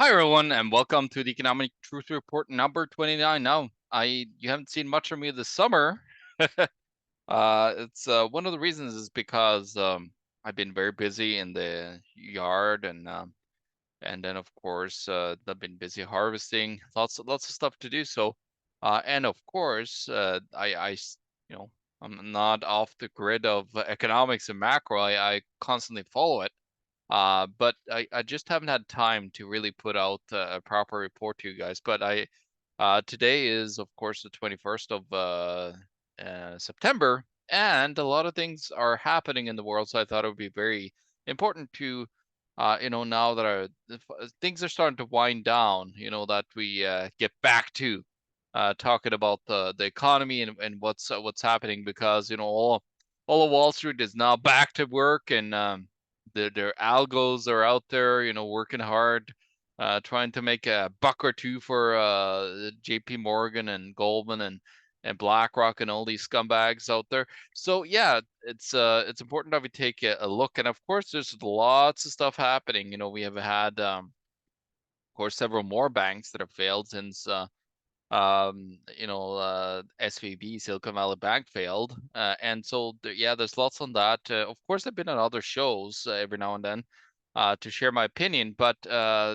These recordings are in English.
Hi everyone, and welcome to the Economic Truth Report number 29. Now, you haven't seen much of me this summer. It's one of the reasons is because I've been very busy in the yard, and then of course I've been busy harvesting, lots of stuff to do. So, and of course you know I'm not off the grid of economics and macro. I constantly follow it. But I just haven't had time to really put out a proper report to you guys. But today is, of course, the 21st of September, and a lot of things are happening in the world. So I thought it would be very important to, now that things are starting to wind down, that we get back to talking about the economy and what's happening, because all of Wall Street is now back to work, and their algos are out there, working hard, trying to make a buck or two for JP Morgan and Goldman and BlackRock and all these scumbags out there. So yeah, it's important that we take a look. And of course, there's lots of stuff happening. We have had, of course, several more banks that have failed since SVB, Silicon Valley Bank, failed. And so, yeah, there's lots on that. Of course, I've been on other shows every now and then to share my opinion, but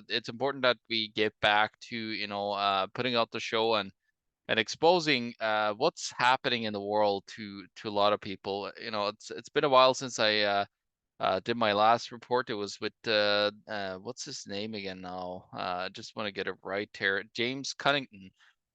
it's important that we get back to, putting out the show and exposing what's happening in the world to a lot of people. It's been a while since I did my last report. It was with what's his name again now? I just want to get it right here. James Cunnington,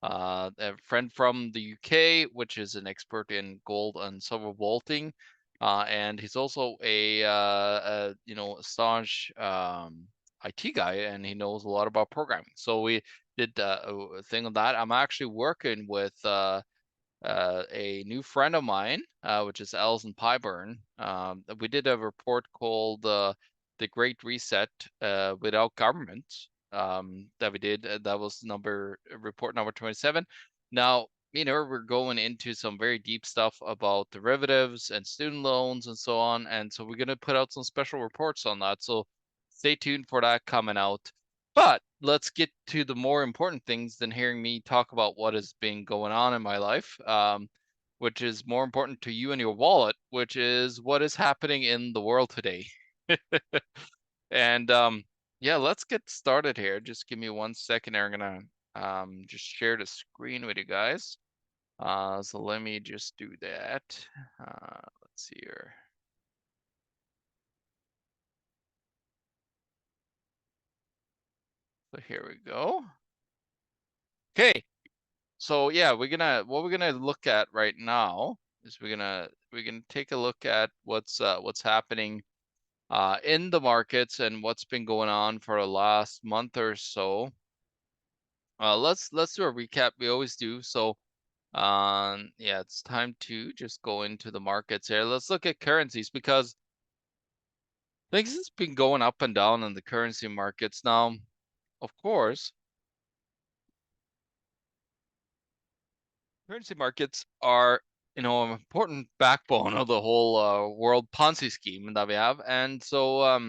a friend from the UK, which is an expert in gold and silver vaulting, and he's also a staunch IT guy, and he knows a lot about programming. So we did a thing on that. I'm actually working with a new friend of mine, which is Alison Pyburn. We did a report called The Great Reset Without Government, that we did. That was report number 27. Now, we're going into some very deep stuff about derivatives and student loans and so on. And so we're going to put out some special reports on that. So stay tuned for that coming out. But let's get to the more important things than hearing me talk about what has been going on in my life, which is more important to you and your wallet, which is what is happening in the world today. And yeah, let's get started here. Just give me 1 second. I'm gonna just share the screen with you guys. So let me just do that. Let's see here. So here we go. Okay. So yeah, what we're gonna look at right now is we're gonna take a look at what's happening in the markets and what's been going on for the last month or so. Let's do a recap. We always do. So yeah, it's time to just go into the markets here. Let's look at currencies, because things has been going up and down in the currency markets. Now, of course, currency markets are, an important backbone of the whole world Ponzi scheme that we have. And so,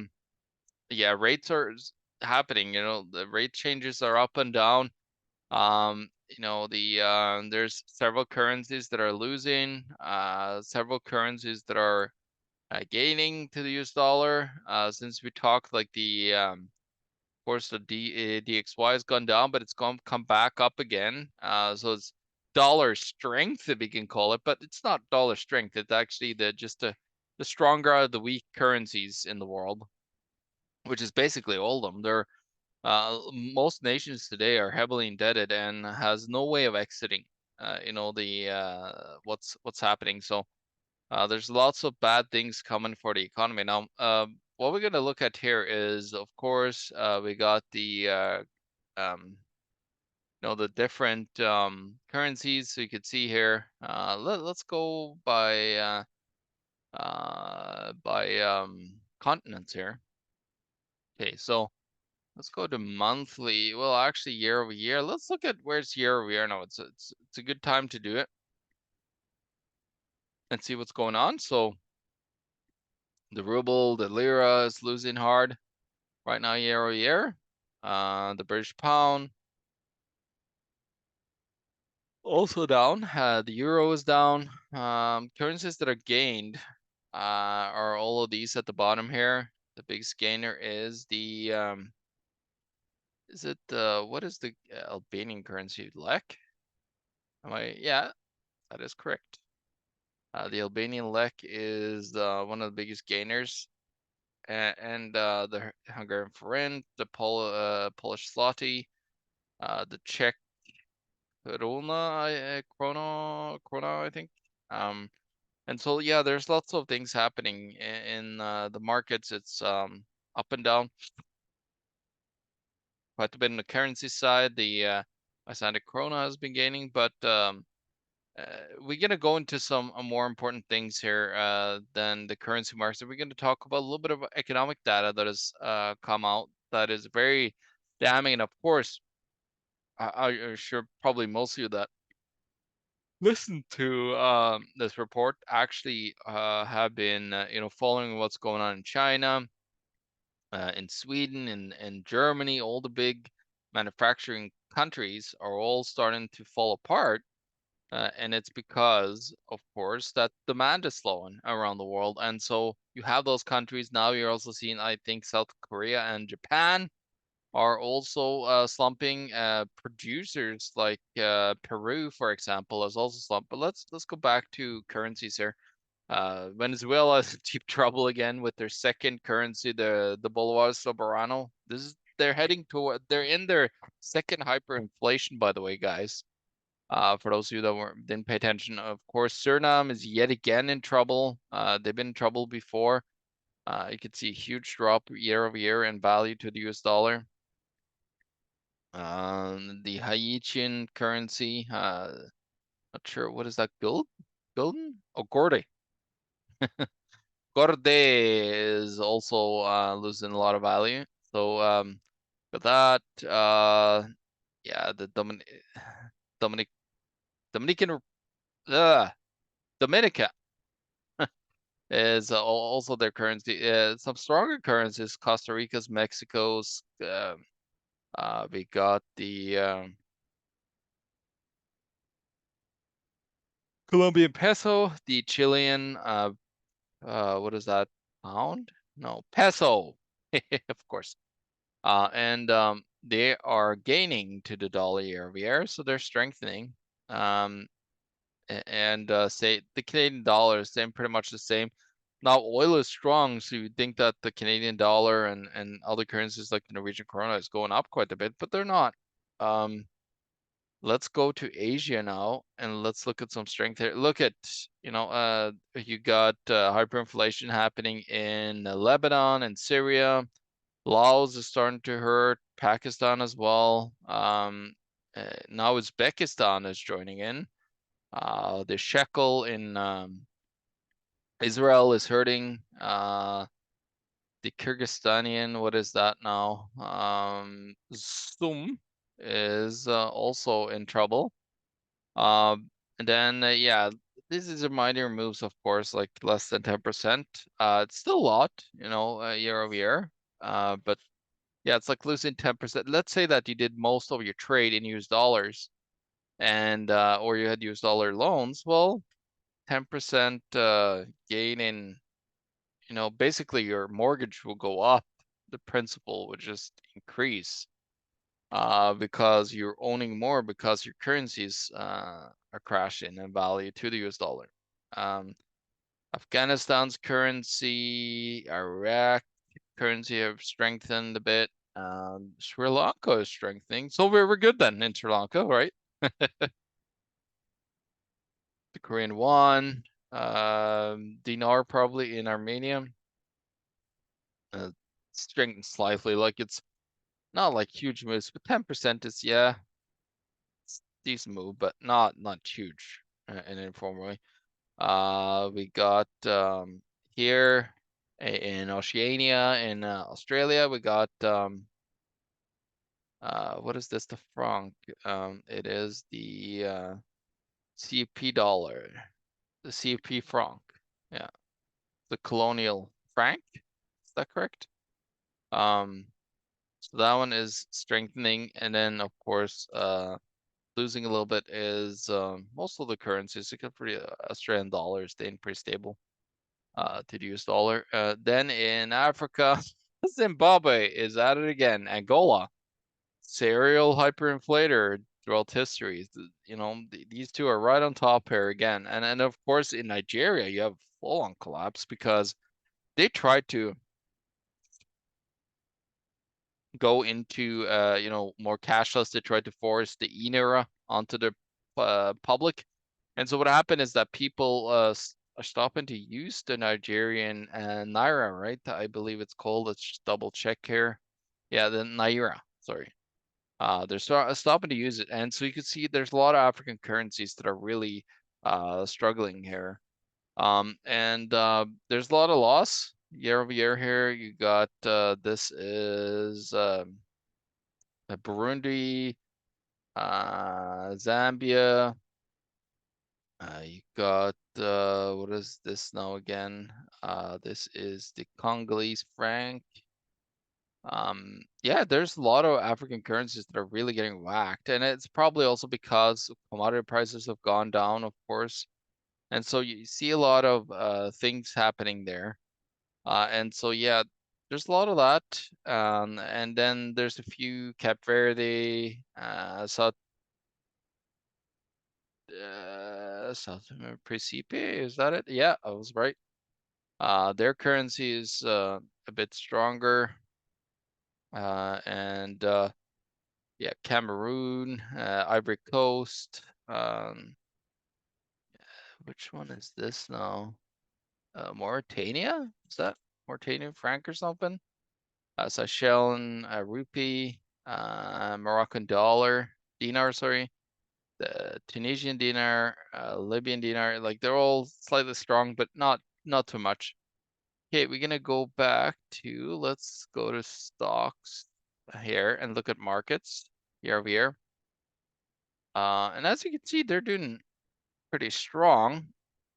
yeah, rates are happening. The rate changes are up and down. There's several currencies that are losing, several currencies that are gaining to the US dollar. Since we talked, like of course, the DXY has gone down, but it's come back up again. So it's dollar strength, if we can call it, but it's not dollar strength. It's actually the stronger out of the weak currencies in the world, which is basically all of them. Most nations today are heavily indebted and has no way of exiting. What's happening. So there's lots of bad things coming for the economy now. What we're going to look at here is, of course, we got the different currencies. So you can see here. Let's go by continents here. Okay, so let's go to monthly. Well, actually, year over year. Let's look at where's year over year now. It's a good time to do it and see what's going on. So the ruble, the lira is losing hard right now year over year. The British pound also down. The euro is down. Currencies that are gained are all of these at the bottom here. The biggest gainer is the is it what is the Albanian currency? Lek? Yeah, that is correct. The Albanian lek is one of the biggest gainers, and the Hungarian forint, the Polish zloty, the Czech krona, I think. And so yeah, there's lots of things happening in the markets. It's up and down quite a bit on the currency side. The Icelandic krona has been gaining, but we're gonna go into some more important things here than the currency markets. We're gonna talk about a little bit of economic data that has come out that is very damning. And of course, I'm sure probably most of you that listen to this report actually have been following what's going on in China, in Sweden, and Germany. All the big manufacturing countries are all starting to fall apart. And it's because, of course, that demand is slowing around the world. And so you have those countries. Now you're also seeing, I think, South Korea and Japan are also slumping. Producers like Peru, for example, is also slumped. But let's go back to currencies here. Venezuela is in deep trouble again with their second currency, the Bolivar Soberano. They're in their second hyperinflation, by the way, guys. For those of you that didn't pay attention, of course, Suriname is yet again in trouble. They've been in trouble before. You could see a huge drop year over year in value to the US dollar. The Haitian currency, not sure, what is that, Gulden? Oh, Gorde. Gorde is also losing a lot of value. So for that, yeah, the Dominic Dominican Dominica is also their currency. Some stronger currencies: Costa Rica's, Mexico's. We got the Colombian peso, the Chilean. What is that? Pound? No, peso. Of course. And they are gaining to the dollar year over year, so they're strengthening. And say the Canadian dollar is staying pretty much the same. Now oil is strong, so you'd think that the Canadian dollar and other currencies like the Norwegian krona is going up quite a bit, but they're not. Let's go to Asia now and let's look at some strength here. Look at, you got hyperinflation happening in Lebanon and Syria. Laos is starting to hurt, Pakistan as well. Now Uzbekistan is joining in. The shekel in Israel is hurting. The Kyrgyzstanian, what is that now? Sum is also in trouble. And then, yeah, this is a minor moves, of course, like less than 10%. It's still a lot, year over year. But yeah, it's like losing 10%. Let's say that you did most of your trade in US dollars and or you had US dollar loans. Well, 10% gain in, basically your mortgage will go up. The principal would just increase because you're owning more because your currencies are crashing in value to the US dollar. Afghanistan's currency, Iraq currency have strengthened a bit. Sri Lanka is strengthening. So we're good then in Sri Lanka, right? The Korean won, dinar probably in Armenia. Strengthened slightly, like it's not like huge moves, but 10% is, yeah, it's decent move, but not huge in an informal way. We got here in Oceania, in Australia, we got what is this? The franc. It is the CP dollar, the CP franc. Yeah, the colonial franc. Is that correct? Um, So that one is strengthening, and then of course, losing a little bit is most of the currencies, except for the Australian dollar, staying pretty stable to the US dollar. Then in Africa, Zimbabwe is at it again. Angola, serial hyperinflator throughout history. You know, these two are right on top here again. And of course, in Nigeria, you have full-on collapse because they tried to go into you know, more cashless. They tried to force the e-naira onto the public, and so what happened is that people are stopping to use the Nigerian naira, right? I believe it's called. Let's just double check here. Yeah, the naira. Sorry. They're stopping to use it, and so you can see there's a lot of African currencies that are really struggling here. And there's a lot of loss year over year here. You got this is Burundi, Zambia. You got what is this now again? This is the Congolese franc. Yeah, there's a lot of African currencies that are really getting whacked, and it's probably also because commodity prices have gone down, of course. And so you see a lot of things happening there. And so yeah, there's a lot of that. And then there's a few Cape Verde, South Principe, is that it? Yeah, I was right. Their currency is a bit stronger. And yeah, Cameroon, Ivory Coast. Which one is this now? Mauritania? Is that Mauritanian franc or something? Seychelles rupee, Moroccan dollar, dinar, sorry, the Tunisian dinar, Libyan dinar. Like they're all slightly strong, but not too much. Okay, we're gonna go back to, let's go to stocks here and look at markets year over year. And as you can see, they're doing pretty strong.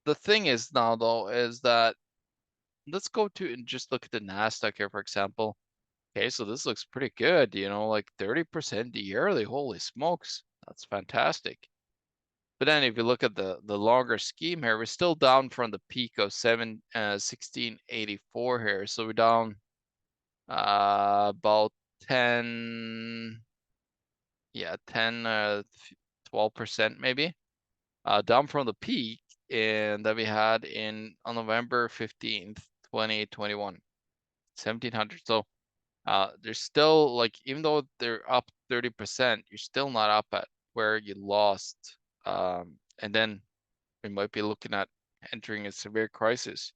The thing is now though, is that let's go to and just look at the Nasdaq here, for example. Okay, so this looks pretty good, you know, like 30% yearly. Holy smokes, that's fantastic. But then if you look at the longer scheme here, we're still down from the peak of 1684 here. So we're down about 10, yeah, 10, 12% maybe, down from the peak and that we had on November 15th, 2021, 1700. So there's still, like, even though they're up 30%, you're still not up at where you lost. And then we might be looking at entering a severe crisis.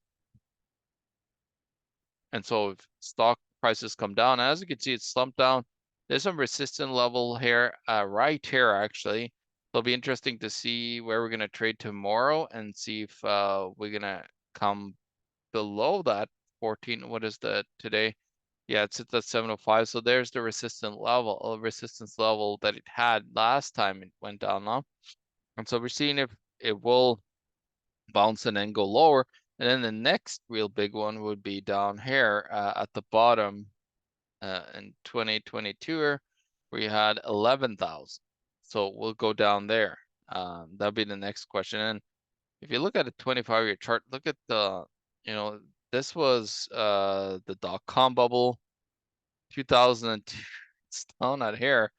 And so if stock prices come down, as you can see, it's slumped down. There's some resistance level here, right here actually. It'll be interesting to see where we're gonna trade tomorrow and see if we're gonna come below that 14. What is that today? Yeah, it's at 705. So there's the resistance level that it had last time it went down now. And so we're seeing if it will bounce and then go lower. And then the next real big one would be down here at the bottom in 2022 where you had 11,000. So we'll go down there. That'll be the next question. And if you look at a 25-year chart, look at the, you know, this was the dot-com bubble, 2002. It's down at here.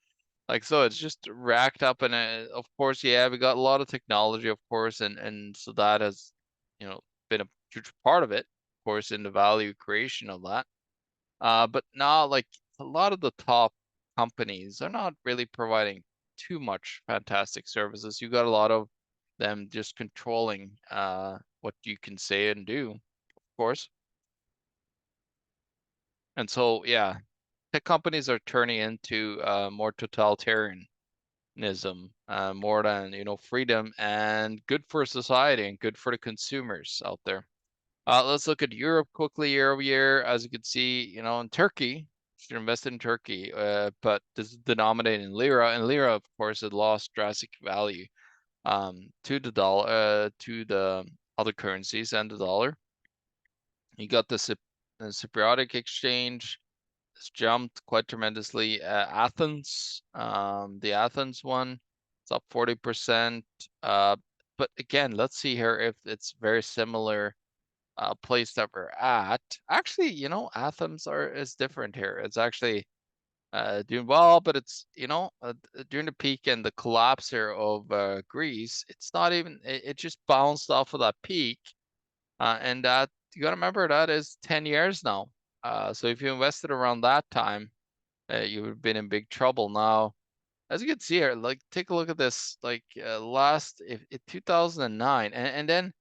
Like, so it's just racked up, and of course, yeah, we got a lot of technology, of course, and so that has, you know, been a huge part of it, of course, in the value creation of that. But now, like, a lot of the top companies are not really providing too much fantastic services. You got a lot of them just controlling what you can say and do, of course. And so, yeah, tech companies are turning into more totalitarian more than, you know, freedom, and good for society and good for the consumers out there. Let's look at Europe quickly year over year. As you can see, you know, in Turkey, you should invest in Turkey, but this is denominated in lira, and lira, of course, had lost drastic value to the dollar, to the other currencies and the dollar. You got the Cypriotic exchange, It's jumped quite tremendously. The Athens one, it's up 40%. But again, let's see here if it's very similar place that we're at. Actually, Athens is different here. It's actually doing well, but it's during the peak and the collapse here of Greece, it's not even it just bounced off of that peak, and that you gotta remember that is 10 years now. So if you invested around that time, you would have been in big trouble. Now, as you can see here, like take a look at this, like last if 2009, and then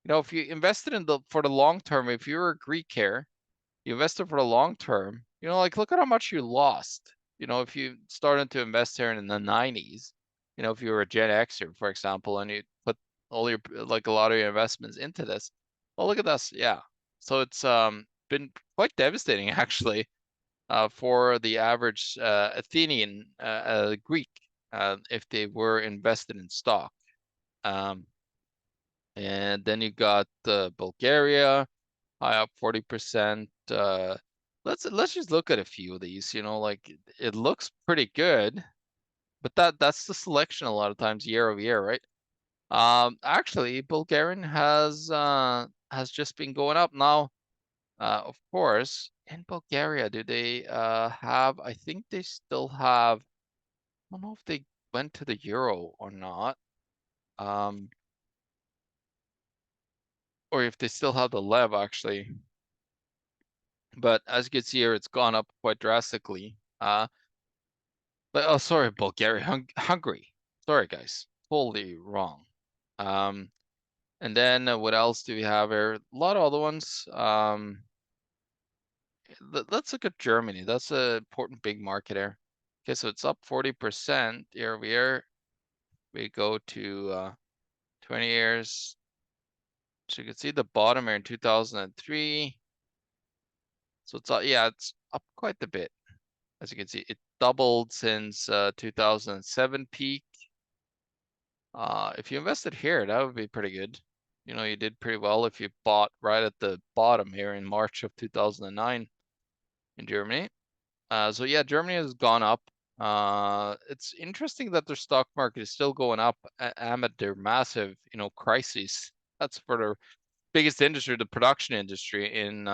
if you invested for the long term, if you're a Greek here, you invested for the long term, like look at how much you lost. If you started to invest here in the 90s, if you were a Gen Xer, for example, and you put all your like a lot of your investments into this, well, look at this. Yeah. So it's been quite devastating actually for the average Athenian Greek if they were invested in stock. Um, and then you got Bulgaria, high up 40%. Let's just look at a few of these. Like it looks pretty good, but that's the selection a lot of times year over year, right? Actually, Bulgarian has just been going up now. Of course, in Bulgaria, do they have? I think they still have. I don't know if they went to the euro or not. Um, or if they still have the lev actually. But as you can see here, it's gone up quite drastically. But oh, sorry, Bulgaria, Hungary. Sorry, guys, totally wrong. And then what else do we have here? A lot of other ones. Let's look at Germany. That's an important big market here. Okay, so it's up 40% year over year. We go to 20 years. So you can see the bottom here in 2003. So it's up quite a bit. As you can see, it doubled since 2007 peak. If you invested here, that would be pretty good. You did pretty well if you bought right at the bottom here in March of 2009 in Germany. So yeah, Germany has gone up. It's interesting that their stock market is still going up amid their massive, crises. That's for their biggest industry, the production industry in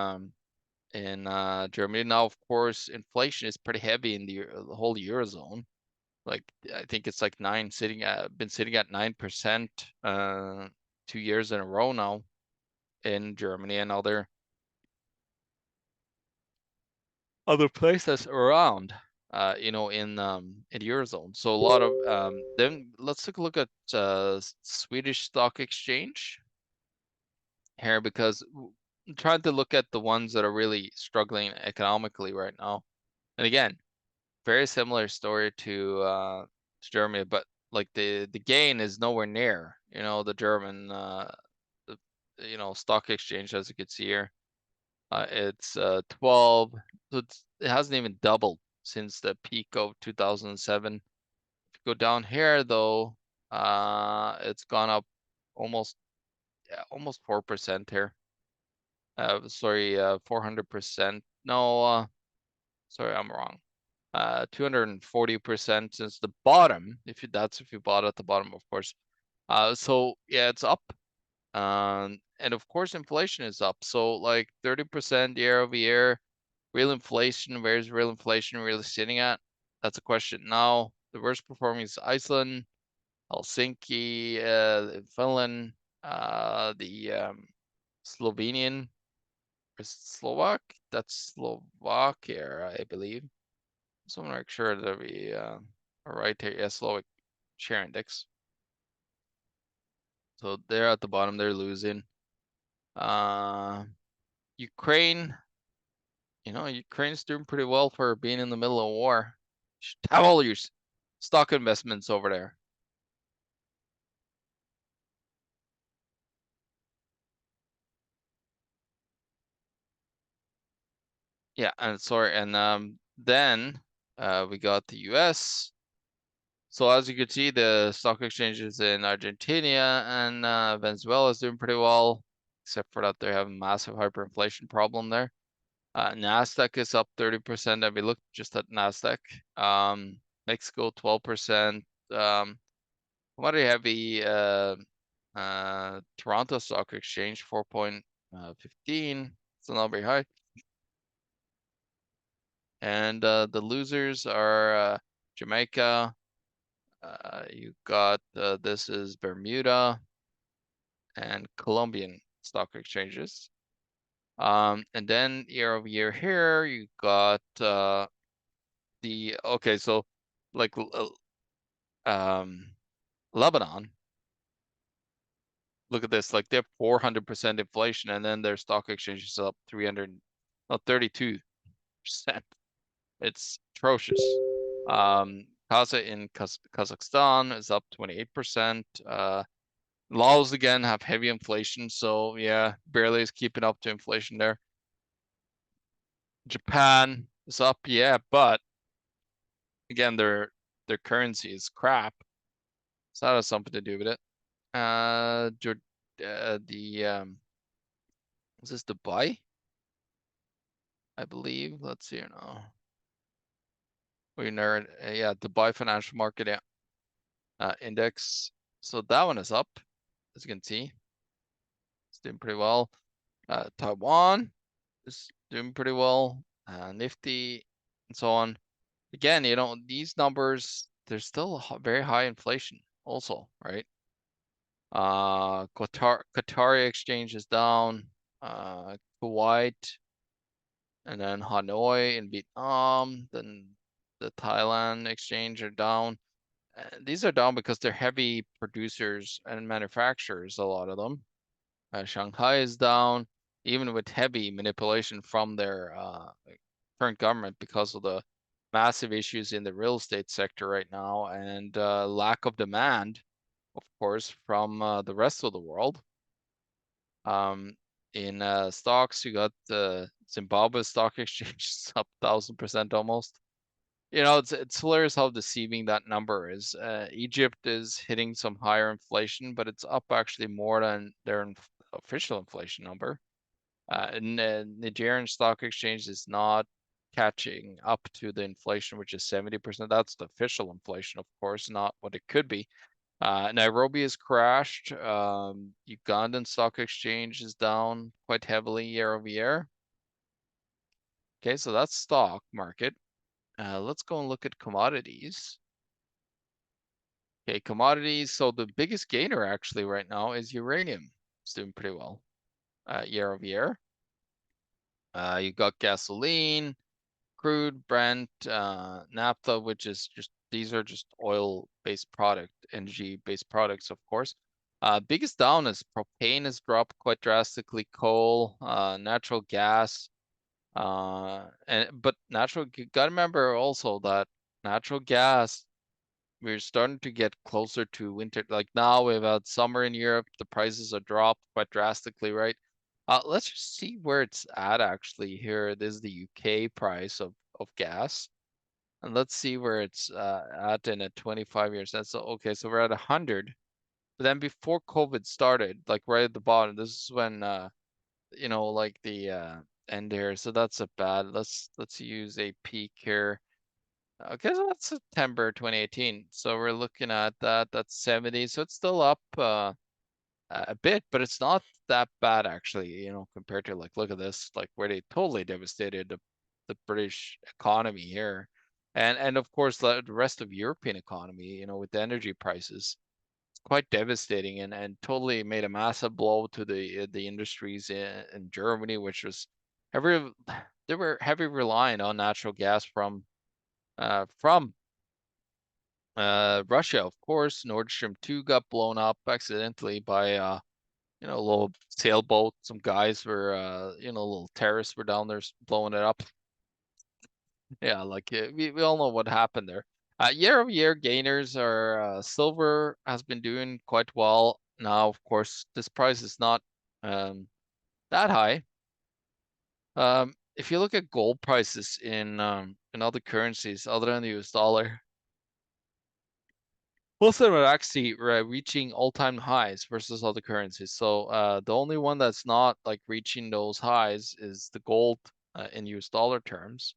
Germany. Now, of course, inflation is pretty heavy in the whole Eurozone. Like I think it's like been sitting at 9% 2 years in a row now in Germany and other places around in the Eurozone. So a lot of then let's take a look at Swedish stock exchange here because I'm trying to look at the ones that are really struggling economically right now. And again, very similar story to Germany, but like the gain is nowhere near, the German the, stock exchange as you can see here. It's 12, so it hasn't even doubled since the peak of 2007. If you go down here though, it's gone up almost 4% here. Sorry, 400%. No, sorry, I'm wrong. 240% since the bottom. If you bought at the bottom, of course. So yeah, it's up. And of course, inflation is up. So like 30% year over year. Real inflation, where's real inflation really sitting at? That's a question now. The worst performing is Iceland, Helsinki, Finland, the Slovenian, or Slovak. That's Slovakia, I believe. So I'm not sure that we are right here. Yeah, Slovak share index. So they're at the bottom. They're losing. Ukraine, Ukraine's doing pretty well for being in the middle of a war. You should have all your stock investments over there. Yeah, and sorry, and then we got the US. So as you can see, the stock exchanges in Argentina and Venezuela is doing pretty well, except for that they're having massive hyperinflation problem there. Nasdaq is up 30%. If we look just at Nasdaq, Mexico 12%. Commodity heavy, Toronto Stock Exchange 4.15. Still not very high. And the losers are Jamaica. You got this is Bermuda and Colombian stock exchanges. And then year over year here, you got okay, so like Lebanon. Look at this, like they have 400% inflation, and then their stock exchange is up 32%. It's atrocious. Kaza in Kazakhstan is up 28%. Laos again have heavy inflation, so yeah, barely is keeping up to inflation there. Japan is up, yeah, but again, their currency is crap, so that has something to do with it. Is this Dubai? I believe. Let's see here now. We nerd, yeah, Dubai Financial Market Index. So that one is up, as you can see. It's doing pretty well. Taiwan is doing pretty well. Nifty and so on. Again, you know, these numbers, there's still very high inflation also, right? Qatari exchange is down. Kuwait, and then Hanoi in Vietnam, then the Thailand exchange are down. These are down because they're heavy producers and manufacturers, a lot of them. Shanghai is down, even with heavy manipulation from their current government because of the massive issues in the real estate sector right now and lack of demand, of course, from the rest of the world. In stocks, you got the Zimbabwe Stock Exchange up 1,000% almost. You know, it's hilarious how deceiving that number is. Egypt is hitting some higher inflation, but it's up actually more than their official inflation number. And Nigerian Stock Exchange is not catching up to the inflation, which is 70%. That's the official inflation, of course, not what it could be. Nairobi has crashed. Ugandan Stock Exchange is down quite heavily year over year. Okay, so that's stock market. Let's go and look at commodities. Okay, commodities. So the biggest gainer actually right now is uranium. It's doing pretty well year over year. You got gasoline, crude, Brent, naphtha, which is just these are just oil-based product, energy-based products, of course. Biggest down is propane has dropped quite drastically, coal, natural gas, but you gotta remember also that natural gas, we're starting to get closer to winter. Like now we've had summer in Europe, the prices are dropped quite drastically, right? Let's just see where it's at actually here. This is the UK price of gas. And let's see where it's at in a 25 years. That's okay. So we're at 100. But then before COVID started, like right at the bottom, this is when you know, like the end here. So that's a bad. Let's use a peak here. Okay, so that's September 2018. So we're looking at that. That's 70. So it's still up a bit, but it's not that bad actually, you know, compared to like, look at this, like where they totally devastated the British economy here. And of course the rest of European economy, you know, with the energy prices, it's quite devastating and totally made a massive blow to the industries in Germany, which was heavy, they were heavy reliant on natural gas from Russia, of course. Nord Stream 2 got blown up accidentally by you know, a little sailboat. Some guys were you know, little terrorists were down there blowing it up. Yeah, like we all know what happened there. Year over year gainers are silver has been doing quite well. Now, of course, this price is not that high. If you look at gold prices in other currencies other than the US dollar, most of them are actually reaching all-time highs versus other currencies. So the only one that's not like reaching those highs is the gold in US dollar terms.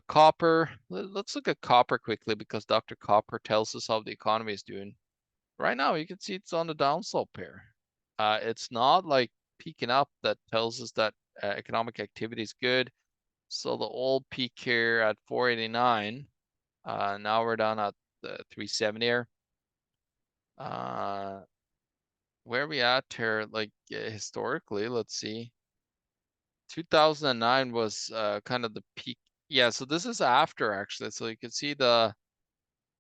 Copper, let's look at copper quickly because Dr. Copper tells us how the economy is doing. Right now, you can see it's on the downslope here. It's not like peaking up. That tells us that economic activity is good. So the old peak here at 489. Now we're down at 370 here. Where are we at here? Like historically, let's see. 2009 was kind of the peak. Yeah, so this is after actually. So you can see the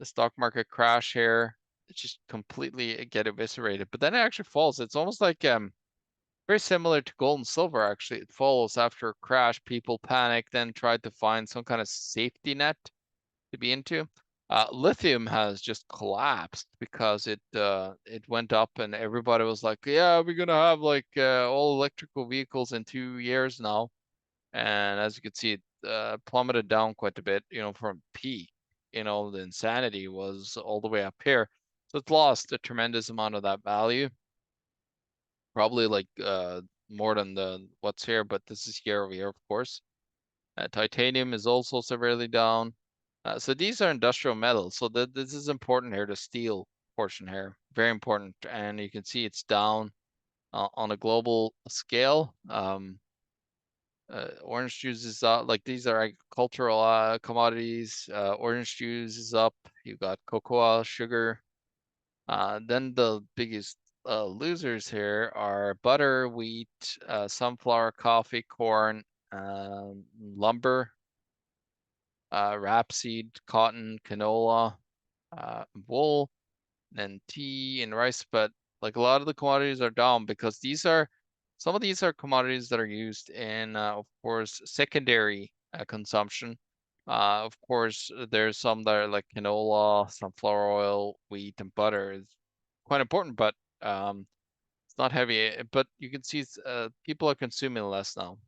stock market crash here. It just completely get eviscerated. But then it actually falls. It's almost like very similar to gold and silver actually. It falls after a crash. People panic, then tried to find some kind of safety net to be into. Lithium has just collapsed because it went up and everybody was like, yeah, we're gonna have like all electrical vehicles in 2 years now. And as you can see, it plummeted down quite a bit, from peak. The insanity was all the way up here. So it's lost a tremendous amount of that value. Probably like more than the what's here, but this is year over year, of course. Titanium is also severely down. So these are industrial metals. So this is important here, the steel portion here, very important. And you can see it's down on a global scale. Orange juice is up. Like these are agricultural commodities. Orange juice is up. You got cocoa, sugar. Then the biggest losers here are butter, wheat, sunflower, coffee, corn, lumber, rapeseed, cotton, canola, wool, and tea and rice. But like a lot of the commodities are down because some of these are commodities that are used in, of course, secondary consumption. Of course, there's some that are like canola, sunflower oil, wheat, and butter is quite important, but it's not heavy. But you can see people are consuming less now.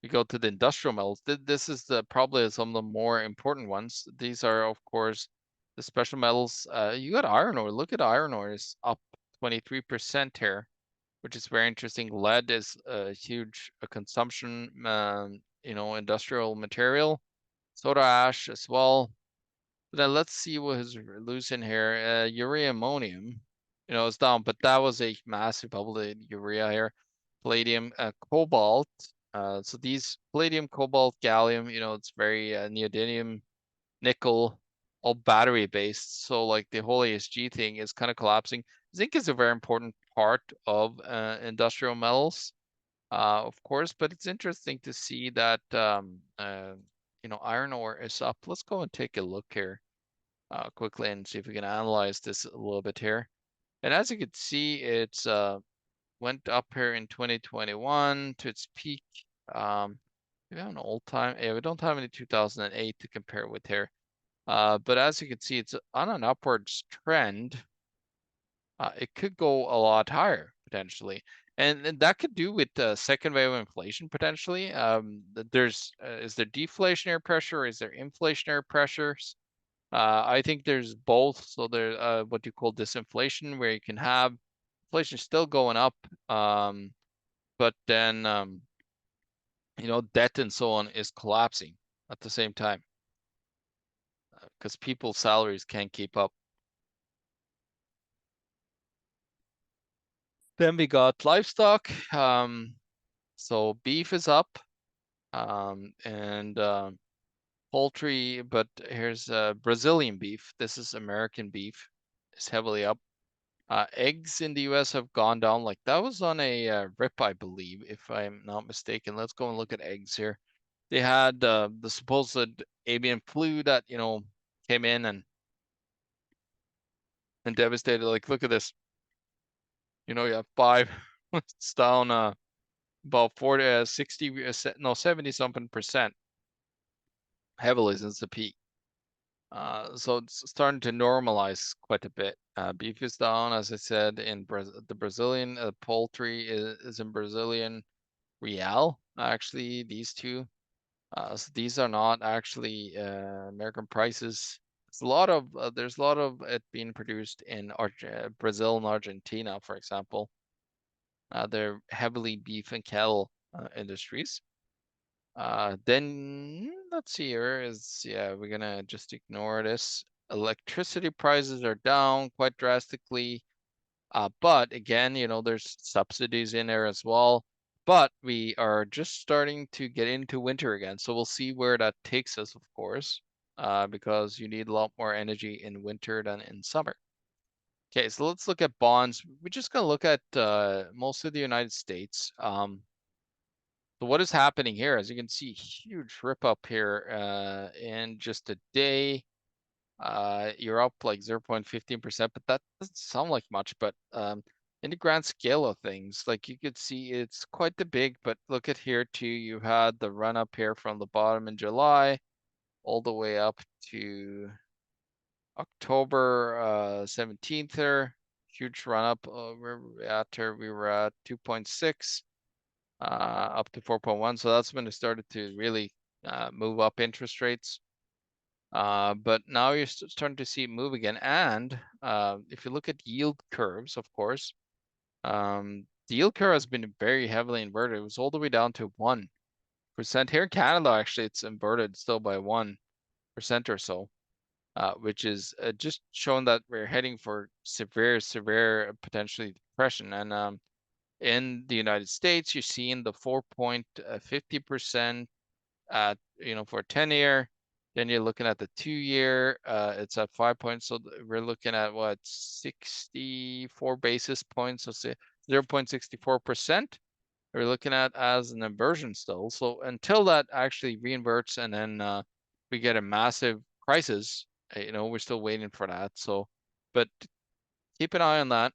We go to the industrial metals. This is probably some of the more important ones. These are, of course, the special metals. You got iron ore. Look at iron ore is up 23% here, which is very interesting. Lead is a huge consumption, industrial material. Soda ash as well. But then let's see what is loose in here. Urea ammonium, it's down, but that was a massive bubble in urea here. Palladium, cobalt. So these palladium, cobalt, gallium, it's very neodymium, nickel, all battery based. So like the whole ESG thing is kind of collapsing. Zinc is a very important part of industrial metals, of course, but it's interesting to see that iron ore is up. Let's go and take a look here quickly and see if we can analyze this a little bit here. And as you can see, it's went up here in 2021 to its peak. We have an old time. Yeah, we don't have any 2008 to compare with here. But as you can see, it's on an upwards trend. It could go a lot higher potentially. And that could do with the second wave of inflation potentially. Is there deflationary pressure? Is there inflationary pressures? I think there's both. So there's what you call disinflation, where you can have inflation still going up, but then debt and so on is collapsing at the same time because people's salaries can't keep up. Then we got livestock. So beef is up, and poultry, but here's Brazilian beef. This is American beef. It's heavily up. Eggs in the US have gone down. Like that was on a rip, I believe, if I'm not mistaken. Let's go and look at eggs here. They had the supposed avian flu that, came in and devastated. Like, look at this. You have five. It's down about 40, 60, no, 70 something percent heavily since the peak. So it's starting to normalize quite a bit. Beef is down, as I said, in the Brazilian poultry is in Brazilian real. Actually, these two. So these are not actually American prices. There's a lot of it being produced in Brazil and Argentina, for example. They're heavily beef and cattle. industries. Then let's see here is, yeah, we're gonna just ignore this. Electricity prices are down quite drastically. But again, there's subsidies in there as well. But we are just starting to get into winter again. So we'll see where that takes us, of course, because you need a lot more energy in winter than in summer. Okay, so let's look at bonds. We're just going to look at mostly the United States. So what is happening here? As you can see, huge rip up here in just a day. You're up like 0.15%, but that doesn't sound like much. But in the grand scale of things, like you could see, it's quite the big. But look at here too. You had the run up here from the bottom in July, all the way up to October 17th there. Huge run up. After we were at 2.6, up to 4.1. So that's when it started to really move up interest rates. But now you're starting to see it move again. And if you look at yield curves, of course, the yield curve has been very heavily inverted. It was all the way down to 1%. Here in Canada, actually, it's inverted still by 1% or so, which is just showing that we're heading for severe, potentially depression. And in the United States, you're seeing the 4.50% at, for 10-year. Then you're looking at the 2-year. It's at 5 points. So we're looking at what, 64 basis points. So say 0.64%. We're looking at as an inversion still. So until that actually reinverts and then we get a massive crisis, we're still waiting for that. So, but keep an eye on that.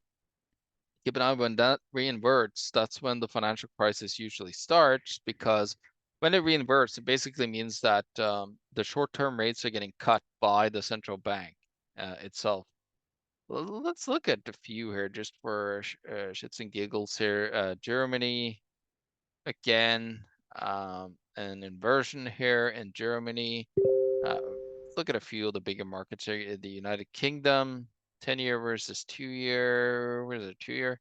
Keep an eye when that reinverts. That's when the financial crisis usually starts, because when it reinverts, it basically means that the short-term rates are getting cut by the central bank itself. Let's look at a few here just for shits and giggles here. Germany, again, an inversion here in Germany. Let's look at a few of the bigger markets here. The United Kingdom, 10-year versus 2-year. Where's the 2-year?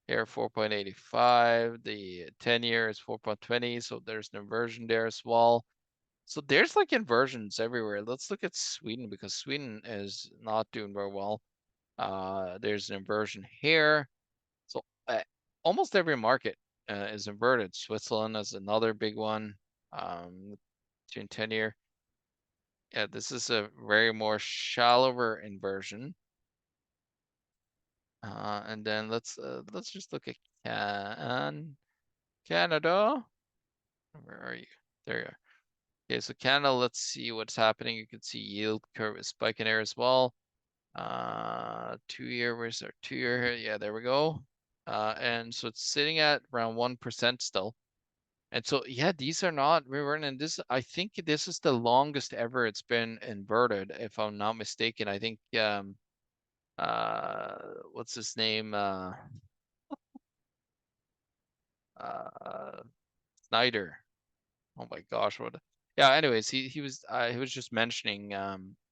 Here, 4.85. The 10-year is 4.20. So there's an inversion there as well. So there's like inversions everywhere. Let's look at Sweden, because Sweden is not doing very well. There's an inversion here. So almost every market is inverted. Switzerland is another big one. Between 10-year. Yeah, this is a very more shallower inversion. And then let's just look at Canada. Where are you? There you are. Okay, so Canada, let's see what's happening. You can see yield curve is spiking there as well. 2-year, where's our 2-year here? Yeah, there we go. And so it's sitting at around 1% still. And so, yeah, these are not reverting. And this, I think this is the longest ever it's been inverted, if I'm not mistaken. I think, what's his name? Snyder. Oh my gosh, what? Yeah. Anyways, he was just mentioning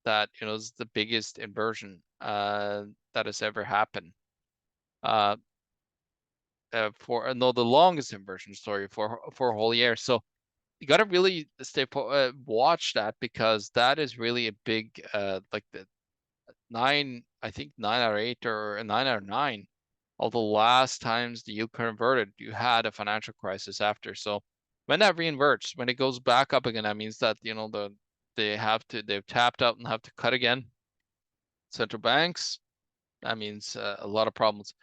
that this is the biggest inversion that has ever happened. Uh, for no, the longest inversion, sorry, for a whole year. So you got to really watch that, because that is really a big like the I think 9 out of 8 or 9 out of 9 of the last times the yield curve inverted, you had a financial crisis after. So when that reinverts, when it goes back up again, that means that they've tapped out and have to cut again. Central banks, that means a lot of problems.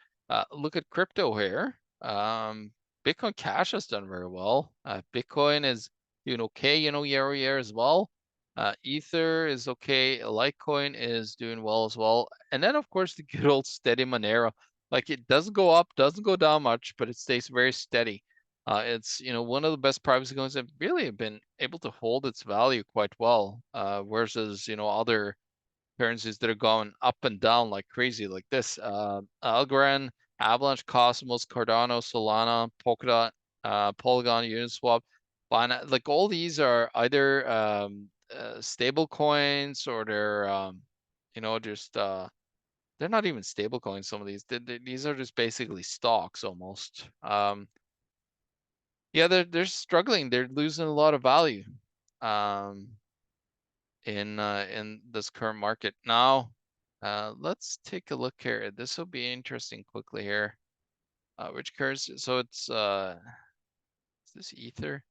Look at crypto here. Bitcoin Cash has done very well. Bitcoin is doing okay, year over year as well. Ether is okay. Litecoin is doing well as well. And then, of course, the good old steady Monero. Like, it doesn't go up, doesn't go down much, but it stays very steady. It's one of the best privacy coins that really have been able to hold its value quite well. Versus other currencies that are going up and down like crazy, like this. Algorand, Avalanche, Cosmos, Cardano, Solana, Polkadot, Polygon, Uniswap, Binance. Like, all these are either stable coins, or they're just they're not even stable coins. Some of these, these are just basically stocks almost. Yeah, they're struggling. They're losing a lot of value um, in this current market. Now, let's take a look here. This will be interesting quickly here. Which currency? So is this Ether?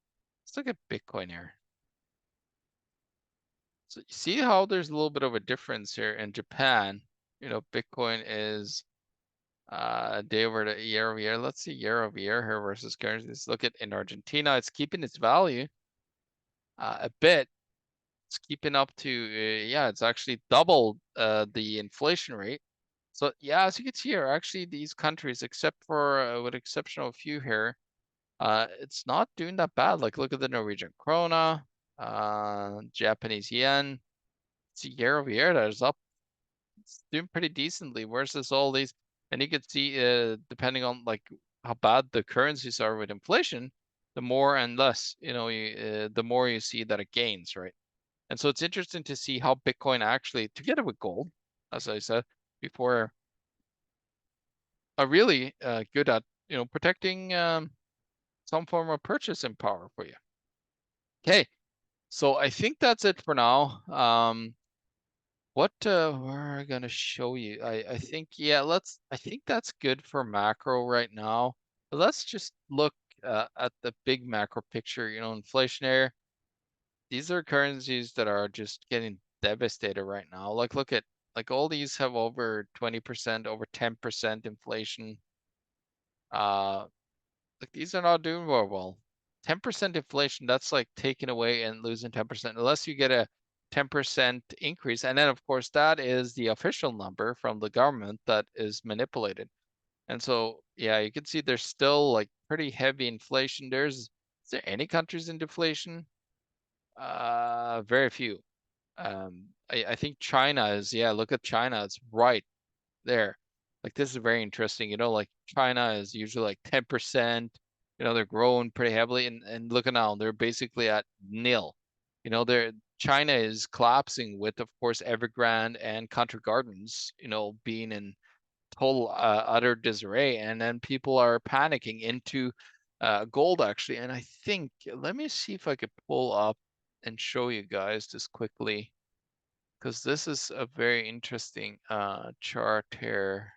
Let's look at Bitcoin here. So you see how there's a little bit of a difference here in Japan. Bitcoin is day over to year over year. Let's see year over year here versus currency. Let's look at in Argentina. It's keeping its value a bit. It's keeping up to yeah, it's actually doubled the inflation rate. So yeah, as you can see here, actually these countries, except for with exception of a few here, it's not doing that bad. Like look at the Norwegian krona, Japanese yen. It's year over year that is up. It's doing pretty decently versus all these. And you can see, depending on like how bad the currencies are with inflation, the more and less, the more you see that it gains, right? And so it's interesting to see how Bitcoin actually, together with gold, as I said before, are really good at protecting some form of purchasing power for you. Okay, so I think that's it for now. What we're gonna show you, I think yeah, I think that's good for macro right now. But let's just look at the big macro picture. Inflationary. These are currencies that are just getting devastated right now. Like look at like all these have over 20%, over 10% inflation. Uh, like these are not doing well. 10% inflation, that's like taking away and losing 10%, unless you get a 10% increase. And then, of course, that is the official number from the government that is manipulated. And so, yeah, you can see there's still like pretty heavy inflation. Is there any countries in deflation? Very few. I think China is, yeah, look at China. It's right there. Like this is very interesting. Like China is usually like 10%. They're growing pretty heavily, and look at now, they're basically at nil. They're China is collapsing with, of course, Evergrande and Country Gardens, being in total utter disarray, and then people are panicking into gold actually. And I think let me see if I could pull up and show you guys this quickly, because this is a very interesting chart here.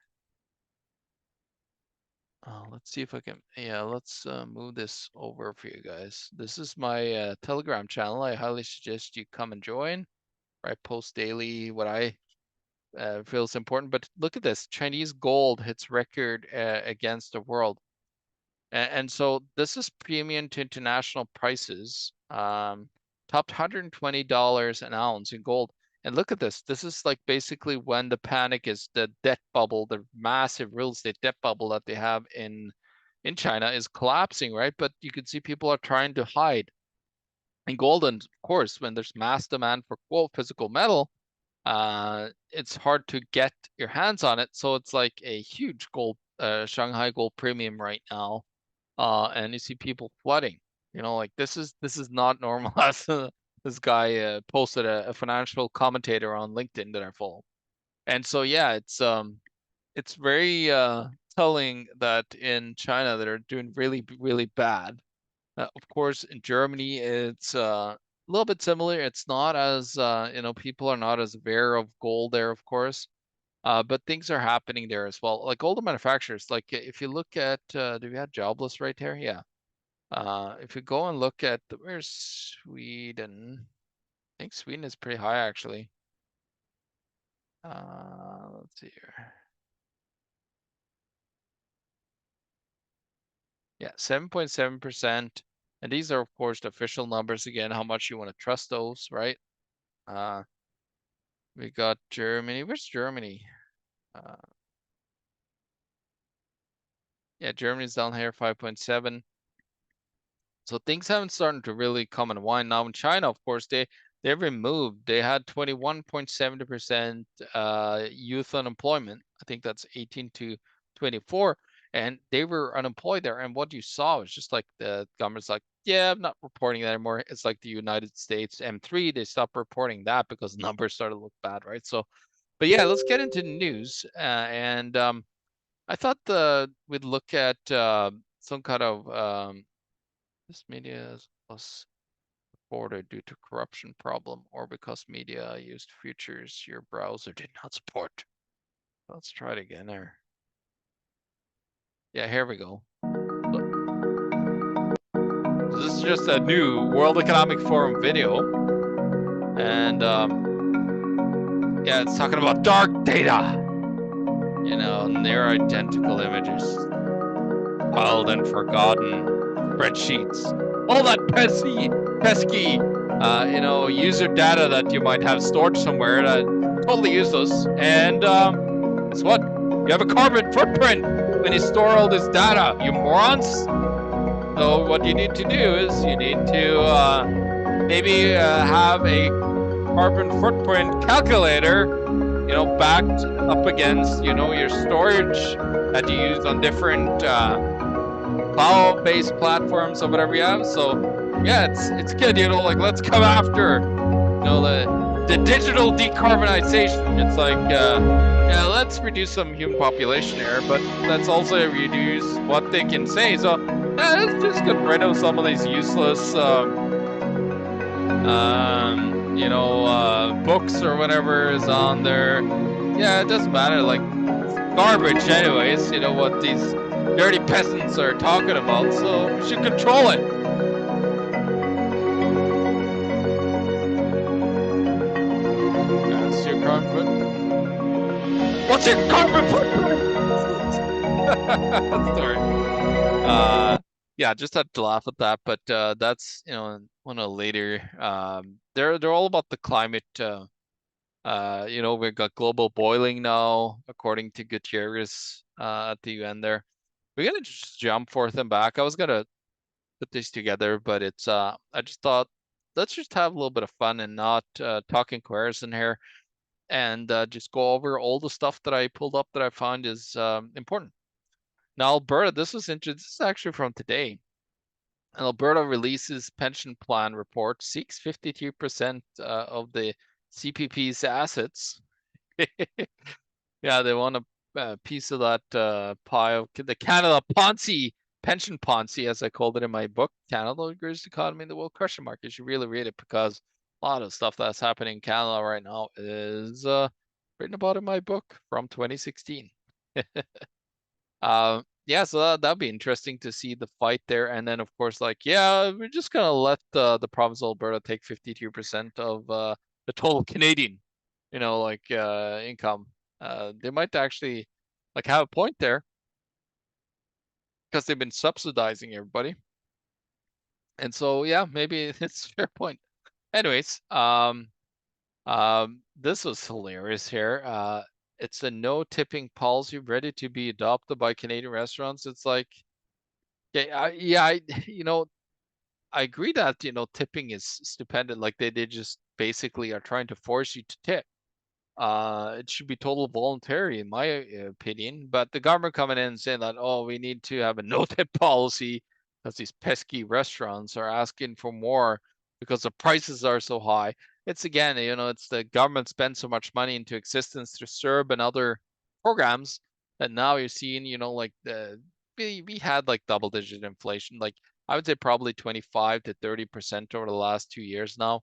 Let's see if I can, yeah, let's move this over for you guys. This is my Telegram channel. I highly suggest you come and join. I post daily what I feel is important. But look at this, Chinese gold hits record against the world. And so this is premium to international prices. Topped $120 an ounce in gold. And look at this. This is like basically when the panic is the debt bubble, the massive real estate debt bubble that they have in China is collapsing, right? But you can see people are trying to hide in gold. And of course, when there's mass demand for gold, physical metal, it's hard to get your hands on it. So it's like a huge gold, Shanghai gold premium right now. And you see people flooding. Like this is not normal. As this guy posted a financial commentator on LinkedIn that I follow, and so yeah, it's very telling that in China they're doing really really bad. Of course, in Germany it's a little bit similar. It's not as people are not as aware of gold there, of course. But things are happening there as well. Like all the manufacturers, like if you look at, do we have jobless right there? Yeah. If you go and look at where's Sweden? I think Sweden is pretty high actually. Let's see here. Yeah, 7.7%. And these are of course the official numbers again, how much you want to trust those, right? Uh, we got Germany. Where's Germany? Uh, yeah, Germany's down here, 5.7. So things haven't started to really come and wind. Now in China, of course, they've removed. They had 21.70% youth unemployment. I think that's 18 to 24, and they were unemployed there. And what you saw was just like the government's like, yeah, I'm not reporting that anymore. It's like the United States M3. They stopped reporting that because numbers started to look bad, right? So, but yeah, let's get into the news. And I thought we'd look at some kind of this media is plus supported due to corruption problem or because media used features your browser did not support. Let's try it again there. Yeah, here we go. This is just a new World Economic Forum video. And yeah, it's talking about dark data. You know, near identical images. Filed and forgotten spreadsheets. All that pesky, you know, user data that you might have stored somewhere that totally useless. And guess what? You have a carbon footprint when you store all this data, you morons. So what you need to do is you need to maybe have a carbon footprint calculator, you know, backed up against, you know, your storage that you use on different cloud-based platforms or whatever you have. So yeah, it's good, you know, like let's come after, you know, the digital decarbonization. It's like yeah, let's reduce some human population here, but let's also reduce what they can say. So yeah, let's just get rid of some of these useless you know, books or whatever is on there. Yeah, it doesn't matter, like garbage anyways, you know, what these dirty peasants are talking about, so we should control it. That's your carbon footprint. What's your carbon footprint? Sorry. Yeah, just had to laugh at that, but that's, you know, one of the later they're all about the climate. You know, we've got global boiling now, according to Gutierrez at the UN there. We're gonna just jump forth and back. I was gonna put this together, but it's I just thought let's just have a little bit of fun and not talk in comparison here, and just go over all the stuff that I pulled up that I found is important. Now, Alberta, this is interesting. This is actually from today. Alberta releases pension plan report, seeks 52% of the CPP's assets. Yeah, they want a piece of that pie of the Canada Ponzi, pension Ponzi, as I called it in my book, Canada, the greatest economy in the world, ? You should really read it because a lot of stuff that's happening in Canada right now is written about in my book from 2016. Yeah, so that'd be interesting to see the fight there. And then, of course, like, yeah, we're just gonna let the province of Alberta take 52% of the total Canadian, you know, like income. They might actually like have a point there because they've been subsidizing everybody. And so, yeah, maybe it's a fair point. Anyways, this was hilarious here. It's a no tipping policy ready to be adopted by Canadian restaurants. It's like, yeah, you know, I agree that, you know, tipping is stupendous. Like they just basically are trying to force you to tip. It should be total voluntary in my opinion, but the government coming in and saying that, oh, we need to have a no tip policy because these pesky restaurants are asking for more because the prices are so high. It's again, you know, it's the government spends so much money into existence through CERB and other programs that now you're seeing, you know, like we had like double digit inflation, like I would say probably 25 to 30% over the last 2 years now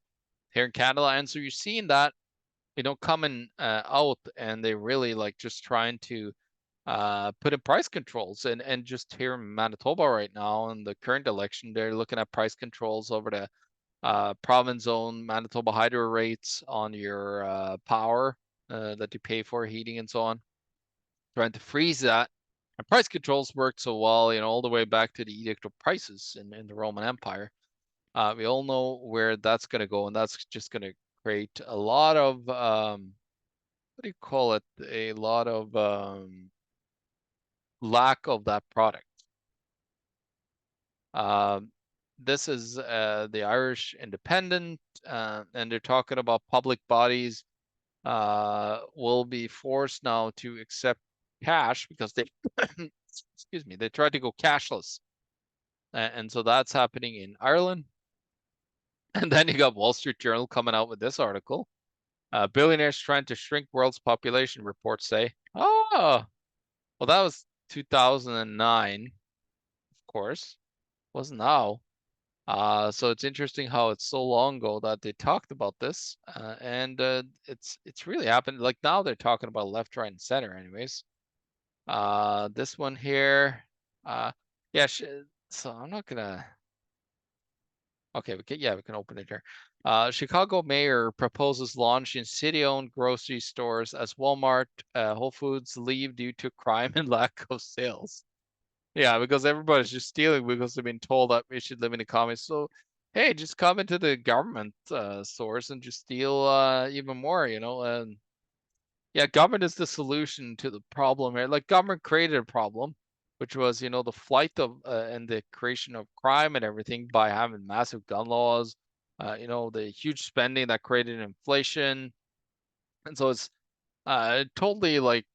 here in Canada. And so you're seeing that, you know, coming out, and they really like just trying to put in price controls. And just here in Manitoba right now in the current election, they're looking at price controls over the province owned Manitoba hydro rates on your power that you pay for heating and so on, trying to freeze that. And price controls worked so well, you know, all the way back to the Edict of Prices in the Roman Empire. We all know where that's going to go, and that's just going to create a lot of what do you call it? A lot of lack of that product. Um, this is the Irish Independent, and they're talking about public bodies will be forced now to accept cash because they, excuse me, they tried to go cashless, and so that's happening in Ireland. And then you got Wall Street Journal coming out with this article. Billionaires trying to shrink world's population, reports say. Oh, well, that was 2009, of course. Wasn't now. So it's interesting how it's so long ago that they talked about this, and it's really happened. Like now they're talking about left, right, and center, anyways. This one here, uh, yeah. So I'm not gonna. Okay, we can open it here. Chicago mayor proposes launching city-owned grocery stores as Walmart, Whole Foods leave due to crime and lack of sales. Yeah, because everybody's just stealing because they've been told that we should live in economies. So, hey, just come into the government stores and just steal even more, And yeah, government is the solution to the problem here. Like government created a problem, which was, the flight of and the creation of crime and everything by having massive gun laws, the huge spending that created inflation. And so it's totally like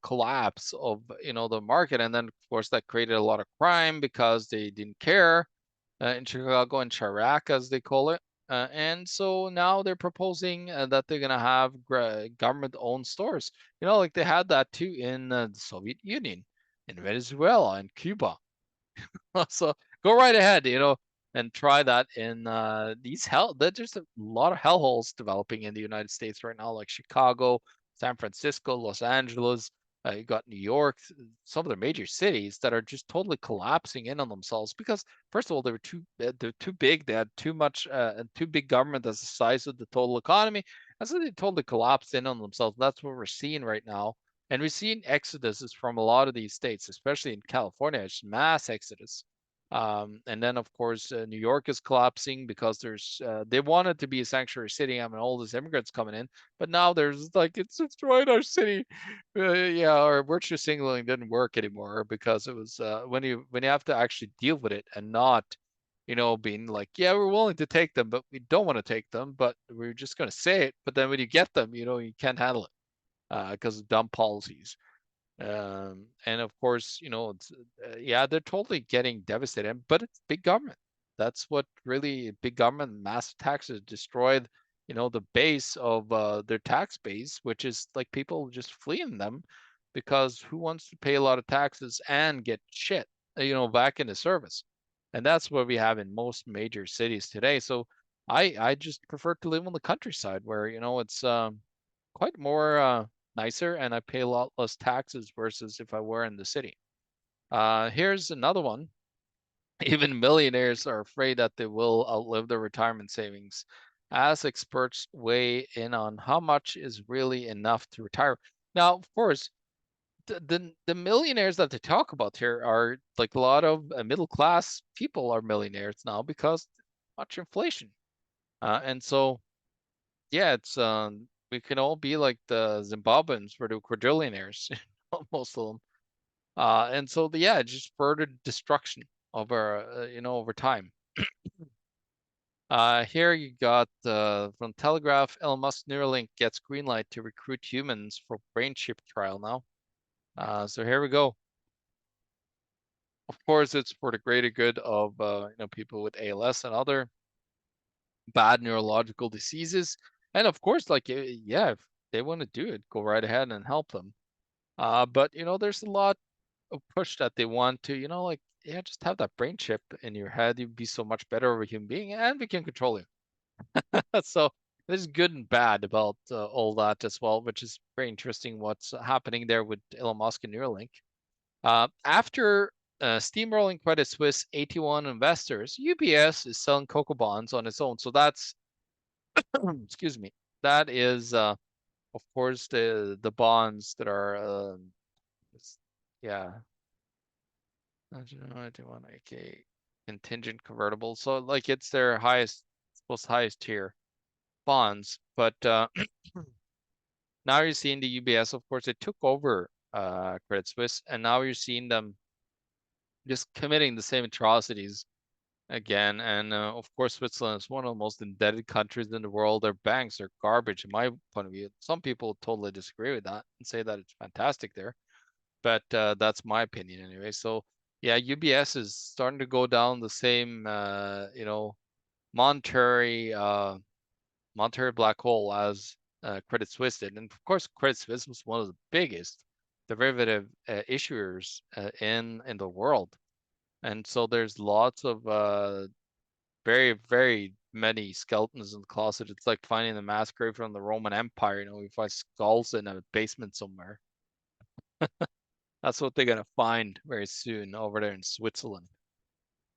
collapse of, the market. And then of course that created a lot of crime because they didn't care in Chicago and Chirac, as they call it. And so now they're proposing that they're going to have government-owned stores. Like they had that too in the Soviet Union, in Venezuela, and Cuba. So go right ahead, and try that in these hell. There's a lot of hellholes developing in the United States right now, like Chicago, San Francisco, Los Angeles. You got New York, some of the major cities that are just totally collapsing in on themselves because, first of all, they're too big. They had too much, too big government as the size of the total economy, and so they totally collapsed in on themselves. That's what we're seeing right now. And we've seen exoduses from a lot of these states, especially in California. It's mass exodus. And then, of course, New York is collapsing because they wanted to be a sanctuary city. I mean, all these immigrants coming in, but now there's like it's destroyed our city. Yeah, our virtue signaling didn't work anymore because it was when you have to actually deal with it and not, being like, yeah, we're willing to take them, but we don't want to take them, but we're just going to say it. But then when you get them, you can't handle it because of dumb policies. And of course, yeah, they're totally getting devastated, but it's big government. That's what really big government, massive taxes destroyed, the base of their tax base, which is like people just fleeing them because who wants to pay a lot of taxes and get shit, back into service? And that's what we have in most major cities today. So I just prefer to live on the countryside where, it's quite more nicer and I pay a lot less taxes versus if I were in the city. Here's another one. Even millionaires are afraid that they will outlive their retirement savings as experts weigh in on how much is really enough to retire. Now, of course, the millionaires that they talk about here are like a lot of middle class people are millionaires now because much inflation. And so yeah, it's we can all be like the Zimbabweans for the quadrillionaires, most of them. And so yeah, just further destruction over over time. Here you got from Telegraph, Elon Musk Neuralink gets green light to recruit humans for brain chip trial now. So here we go. Of course, it's for the greater good of people with ALS and other bad neurological diseases. And of course, like yeah, if they want to do it, go right ahead and help them. But there's a lot of push that they want to, like yeah, just have that brain chip in your head. You'd be so much better of a human being, and we can control you. So there's good and bad about all that as well, which is very interesting. What's happening there with Elon Musk and Neuralink? After steamrolling Credit Suisse 81 investors, UBS is selling cocoa bonds on its own. So that's excuse me, that is of course the bonds that are yeah, 91 AK contingent convertible. So like it's their highest, supposed highest tier bonds. But now you're seeing the UBS, of course, it took over Credit Suisse, and now you're seeing them just committing the same atrocities again. And of course, Switzerland is one of the most indebted countries in the world. Their banks are garbage, in my point of view. Some people totally disagree with that and say that it's fantastic there, but that's my opinion anyway. So yeah, UBS is starting to go down the same, monetary monetary black hole as Credit Suisse did, and of course, Credit Suisse was one of the biggest derivative issuers in the world, and so there's lots of very, very many skeletons in the closet. It's like finding the mass grave from the Roman Empire. We find skulls in a basement somewhere. That's what they're gonna find very soon over there in Switzerland.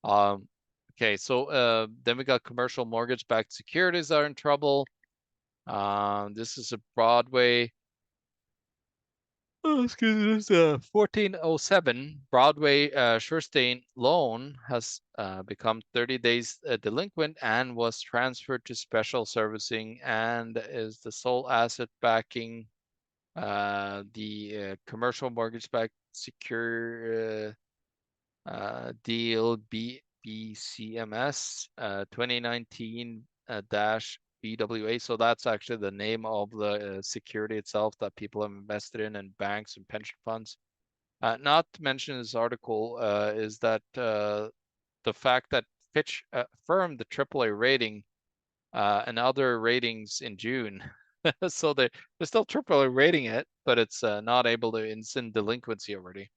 Um, okay, so then we got commercial mortgage-backed securities are in trouble. This is a Broadway. Oh, excuse me. This 1407 Broadway Surestein loan has become 30 days delinquent and was transferred to special servicing and is the sole asset backing the commercial mortgage-backed secure deal BCMS 2019 dash BWA. So that's actually the name of the security itself that people have invested in, and banks and pension funds. Not to mention this article is that the fact that Fitch affirmed the AAA rating and other ratings in June. So they're still AAA rating it, but it's not able to instant delinquency already.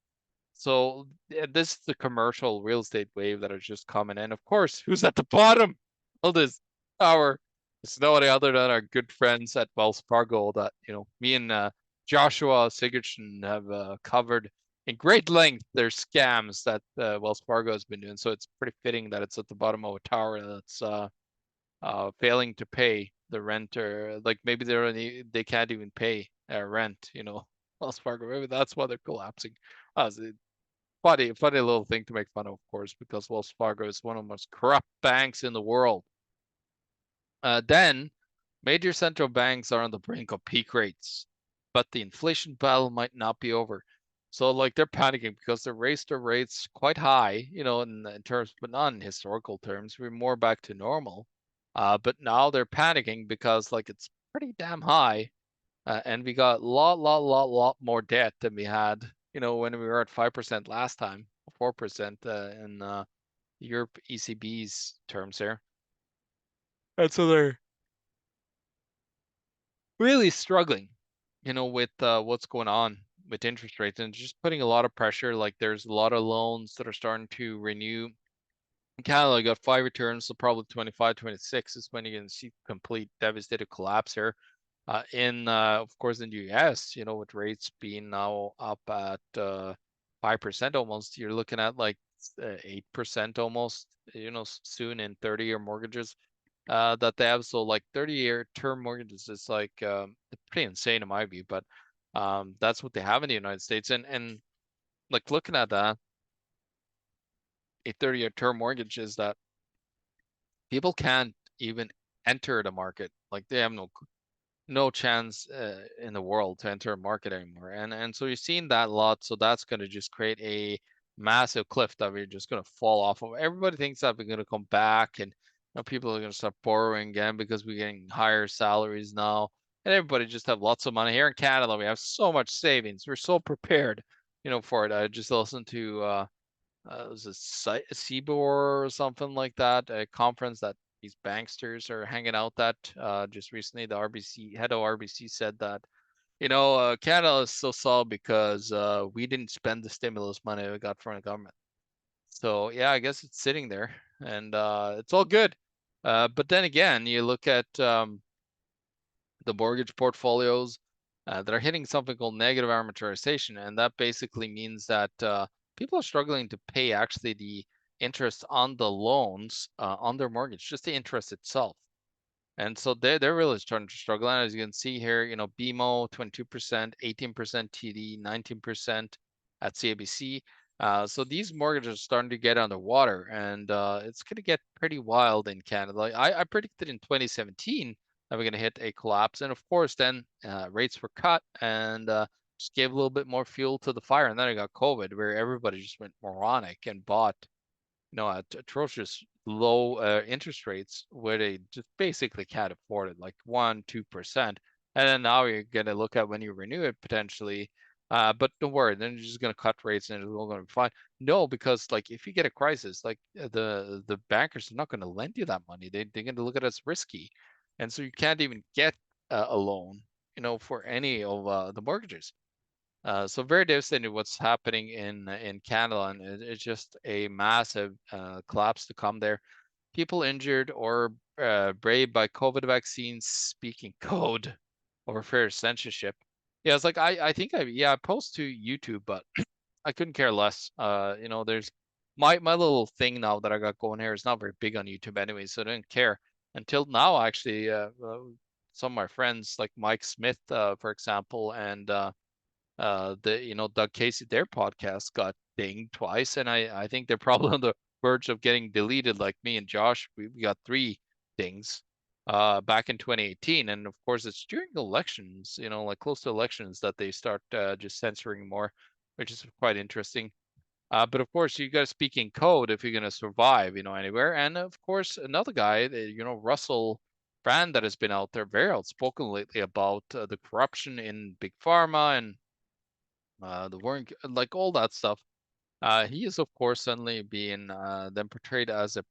So this is the commercial real estate wave that is just coming in. Of course, who's at the bottom of this tower? It's nobody other than our good friends at Wells Fargo that, me and Joshua Sigurdsson have covered in great length their scams that Wells Fargo has been doing. So it's pretty fitting that it's at the bottom of a tower that's failing to pay the rent, or like maybe they can't even pay rent, Wells Fargo. Maybe that's why they're collapsing. Funny little thing to make fun of course, because Wells Fargo is one of the most corrupt banks in the world. Then, major central banks are on the brink of peak rates, but the inflation battle might not be over. So, like, they're panicking because they raised their rates quite high, in terms, but not in historical terms. We're more back to normal. But now they're panicking because, like, it's pretty damn high, and we got lot more debt than we had, when we were at 5% last time, 4% in Europe ECB's terms here. And so they're really struggling, with what's going on with interest rates, and just putting a lot of pressure. Like, there's a lot of loans that are starting to renew. In Canada, you got 5 returns, so probably 25, 26 is when you're going to see complete devastated collapse here. Of course, in the US, with rates being now up at 5% almost, you're looking at like 8% almost, soon in 30-year mortgages that they have. So like 30-year term mortgages is like pretty insane in my view, but that's what they have in the United States. And like looking at that, a 30-year term mortgage is that people can't even enter the market. Like they have no chance in the world to enter a market anymore. And so you're seeing that a lot. So that's going to just create a massive cliff that we're just going to fall off of. Everybody thinks that we're going to come back, and people are going to start borrowing again because we're getting higher salaries now. And everybody just have lots of money. Here in Canada, we have so much savings. We're so prepared, for it. I just listened to it was a CBOR or something like that, a conference that these banksters are hanging out at just recently. The head of RBC said that, Canada is so solid because we didn't spend the stimulus money we got from the government. So yeah, I guess it's sitting there, and it's all good. But then again, you look at the mortgage portfolios that are hitting something called negative amortization, and that basically means that people are struggling to pay actually the interest on the loans on their mortgage, just the interest itself. And so they're really starting to struggle. And as you can see here, BMO 22%, 18% TD, 19% at CIBC. So these mortgages are starting to get underwater, and it's going to get pretty wild in Canada. I predicted in 2017 that we're going to hit a collapse, and of course then rates were cut and just gave a little bit more fuel to the fire. And then I got COVID, where everybody just went moronic and bought at atrocious low interest rates where they just basically can't afford it, like 1-2%. And then now you're going to look at when you renew it potentially. But don't worry, then you're just going to cut rates and it's all going to be fine. No, because like if you get a crisis, like the bankers are not going to lend you that money. They're going to look at it as risky. And so you can't even get a loan, for any of the mortgages. So very devastating what's happening in Canada, and it's just a massive collapse to come there. people injured or brave by COVID vaccines speaking code over fair censorship. Yeah, it's like I think I post to YouTube, but I couldn't care less. There's my little thing now that I got going here is not very big on YouTube anyway, so I didn't care until now. Actually, some of my friends like Mike Smith, for example, and Doug Casey, their podcast got dinged twice, and I think they're probably on the verge of getting deleted. Like me and Josh, we got three dings back in 2018, and of course it's during elections, like close to elections, that they start just censoring more, which is quite interesting. But of course, you got to speak in code if you're going to survive, anywhere. And of course, another guy, Russell Brand, that has been out there very outspoken lately about the corruption in big pharma and the warring, like all that stuff. He is, of course, suddenly being then portrayed as a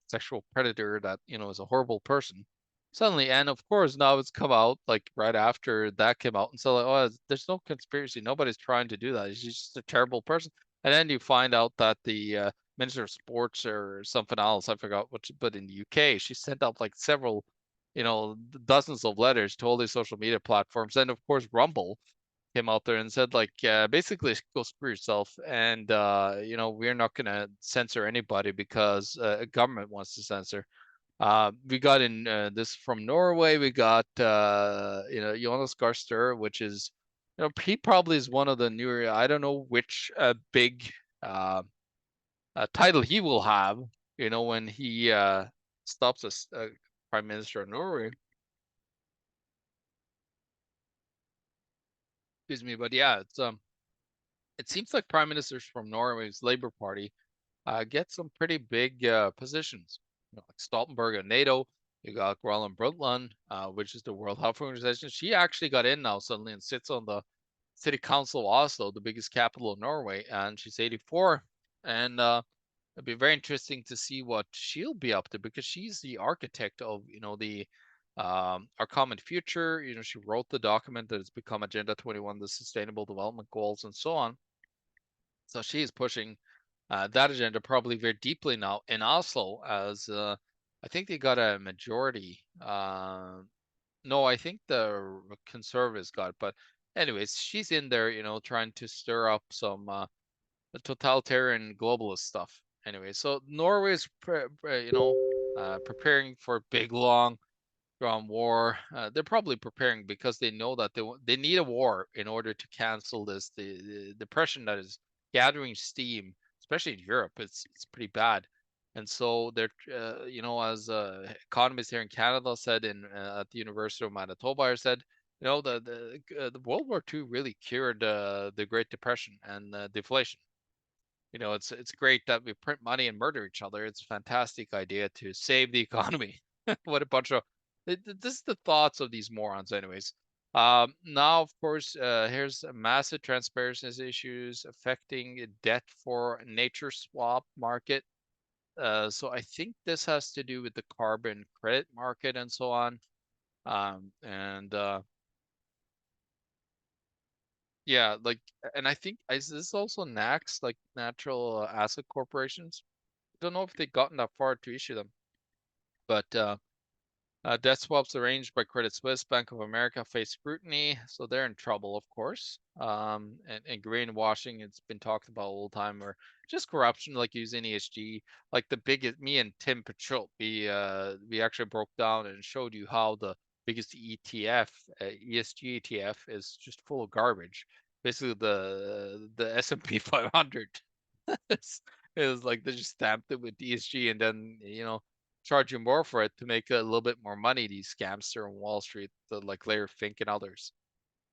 sexual predator that, is a horrible person. Suddenly, and of course, now it's come out like right after that came out, and so like, oh, there's no conspiracy. Nobody's trying to do that. He's just a terrible person. And then you find out that the Minister of Sports or something else, I forgot what, but in the UK, she sent out like several, dozens of letters to all these social media platforms, and of course, Rumble came out there and said like basically go screw yourself, and we're not going to censor anybody because a government wants to censor. We got in this from Norway. We got Jonas Gahr Støre, which is, he probably is one of the newer, I don't know which big uh, title he will have, when he stops as prime minister of Norway. Excuse me, but yeah, it seems like prime ministers from Norway's Labour Party get some pretty big positions. Like Stoltenberg at NATO. You got Gro Brundtland, which is the World Health Organization. She actually got in now suddenly and sits on the city council of Oslo, the biggest capital of Norway, and she's 84. And it'd be very interesting to see what she'll be up to, because she's the architect of, the our common future. She wrote the document that has become Agenda 21, the Sustainable Development Goals, and so on. So she is pushing that agenda probably very deeply now in Oslo, as I think they got a majority. No, I think the conservatives got it, but anyways, she's in there, trying to stir up some totalitarian globalist stuff. Anyway, so Norway's preparing for big long from war. They're probably preparing because they know that they need a war in order to cancel the depression that is gathering steam, especially in Europe. It's pretty bad, and so they're as economists here in Canada said in at the University of Manitoba said, the World War II really cured the Great Depression and deflation. It's great that we print money and murder each other. It's a fantastic idea to save the economy. What a bunch of this is the thoughts of these morons, anyways. Now, of course, here's massive transparency issues affecting debt for nature swap market. So I think this has to do with the carbon credit market and so on. And Yeah, like, and I think is this also NACs, like natural asset corporations? I don't know if they've gotten that far to issue them, but debt swaps arranged by Credit Suisse, Bank of America face scrutiny, so they're in trouble, of course. And greenwashing, it's been talked about all the time, or just corruption, like using ESG. Like the biggest, me and Tim Pachot, we actually broke down and showed you how the biggest ETF, ESG ETF, is just full of garbage. Basically, the S&P 500. It's, it was like they just stamped it with ESG, and then charge you more for it to make a little bit more money. These scamster on Wall Street, like Larry Fink and others.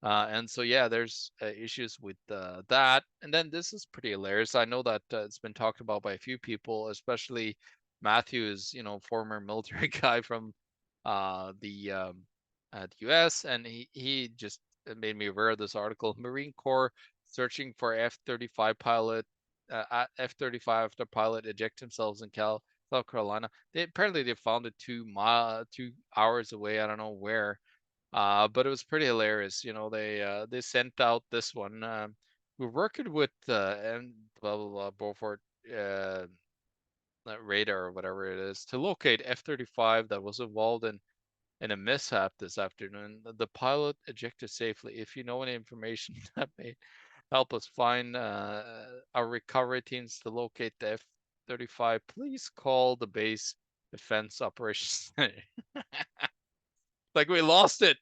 And so yeah, there's issues with that. And then this is pretty hilarious. I know that it's been talked about by a few people, especially Matthew is former military guy from the U.S. and he just made me aware of this article. Marine Corps searching for F-35 pilot. F-35 after pilot eject themselves in South Carolina. They found it 2 hours away. I don't know where. But it was pretty hilarious. They sent out this one. We're working with and blah blah blah Beaufort. radar or whatever it is to locate F-35 that was involved in a mishap this afternoon. The pilot ejected safely. If you know any information that may help us find our recovery teams to locate the F-35, please call the base defense operations center. Like we lost it.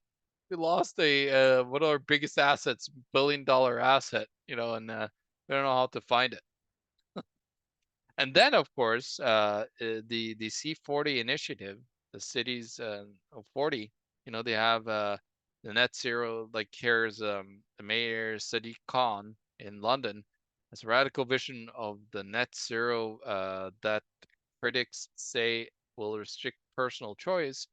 We lost a one of our biggest assets, $1 billion asset, and we don't know how to find it. And then, of course, the C40 initiative, the cities of 40, they have the net zero, like here's the mayor Sadiq Khan in London, has a radical vision of the net zero that critics say will restrict personal choice.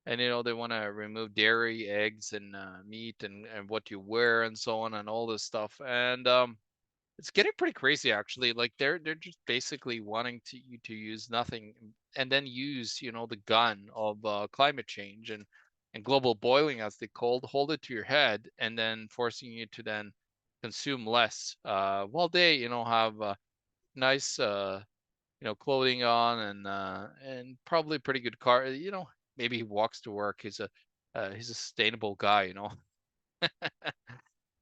And they want to remove dairy, eggs, and meat, and what you wear, and so on, and all this stuff. And it's getting pretty crazy, actually. Like they're just basically wanting you to use nothing, and then use the gun of climate change and global boiling, as they hold it to your head, and then forcing you to then consume less, while they have nice clothing on, and probably pretty good car. Maybe he walks to work. He's a sustainable guy.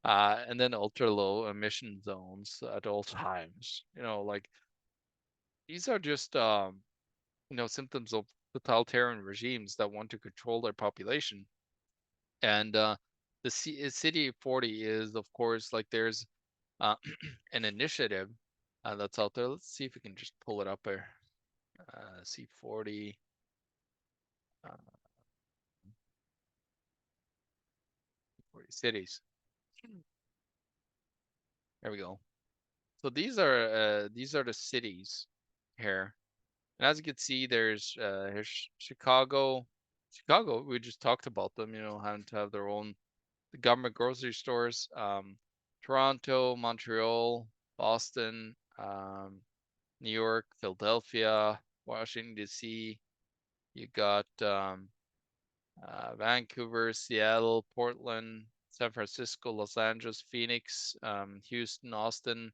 And then ultra low emission zones at all times. Like these are just symptoms of totalitarian regimes that want to control their population. And the city 40 is, of course, like there's an initiative that's out there. Let's see if we can just pull it up here. C40. Uh, 40 cities. There we go. So these are the cities here. And as you can see, here's Chicago. Chicago, we just talked about them, having to have their own government grocery stores. Toronto, Montreal, Boston, New York, Philadelphia, Washington D.C. You got Vancouver, Seattle, Portland, San Francisco, Los Angeles, Phoenix, Houston, Austin,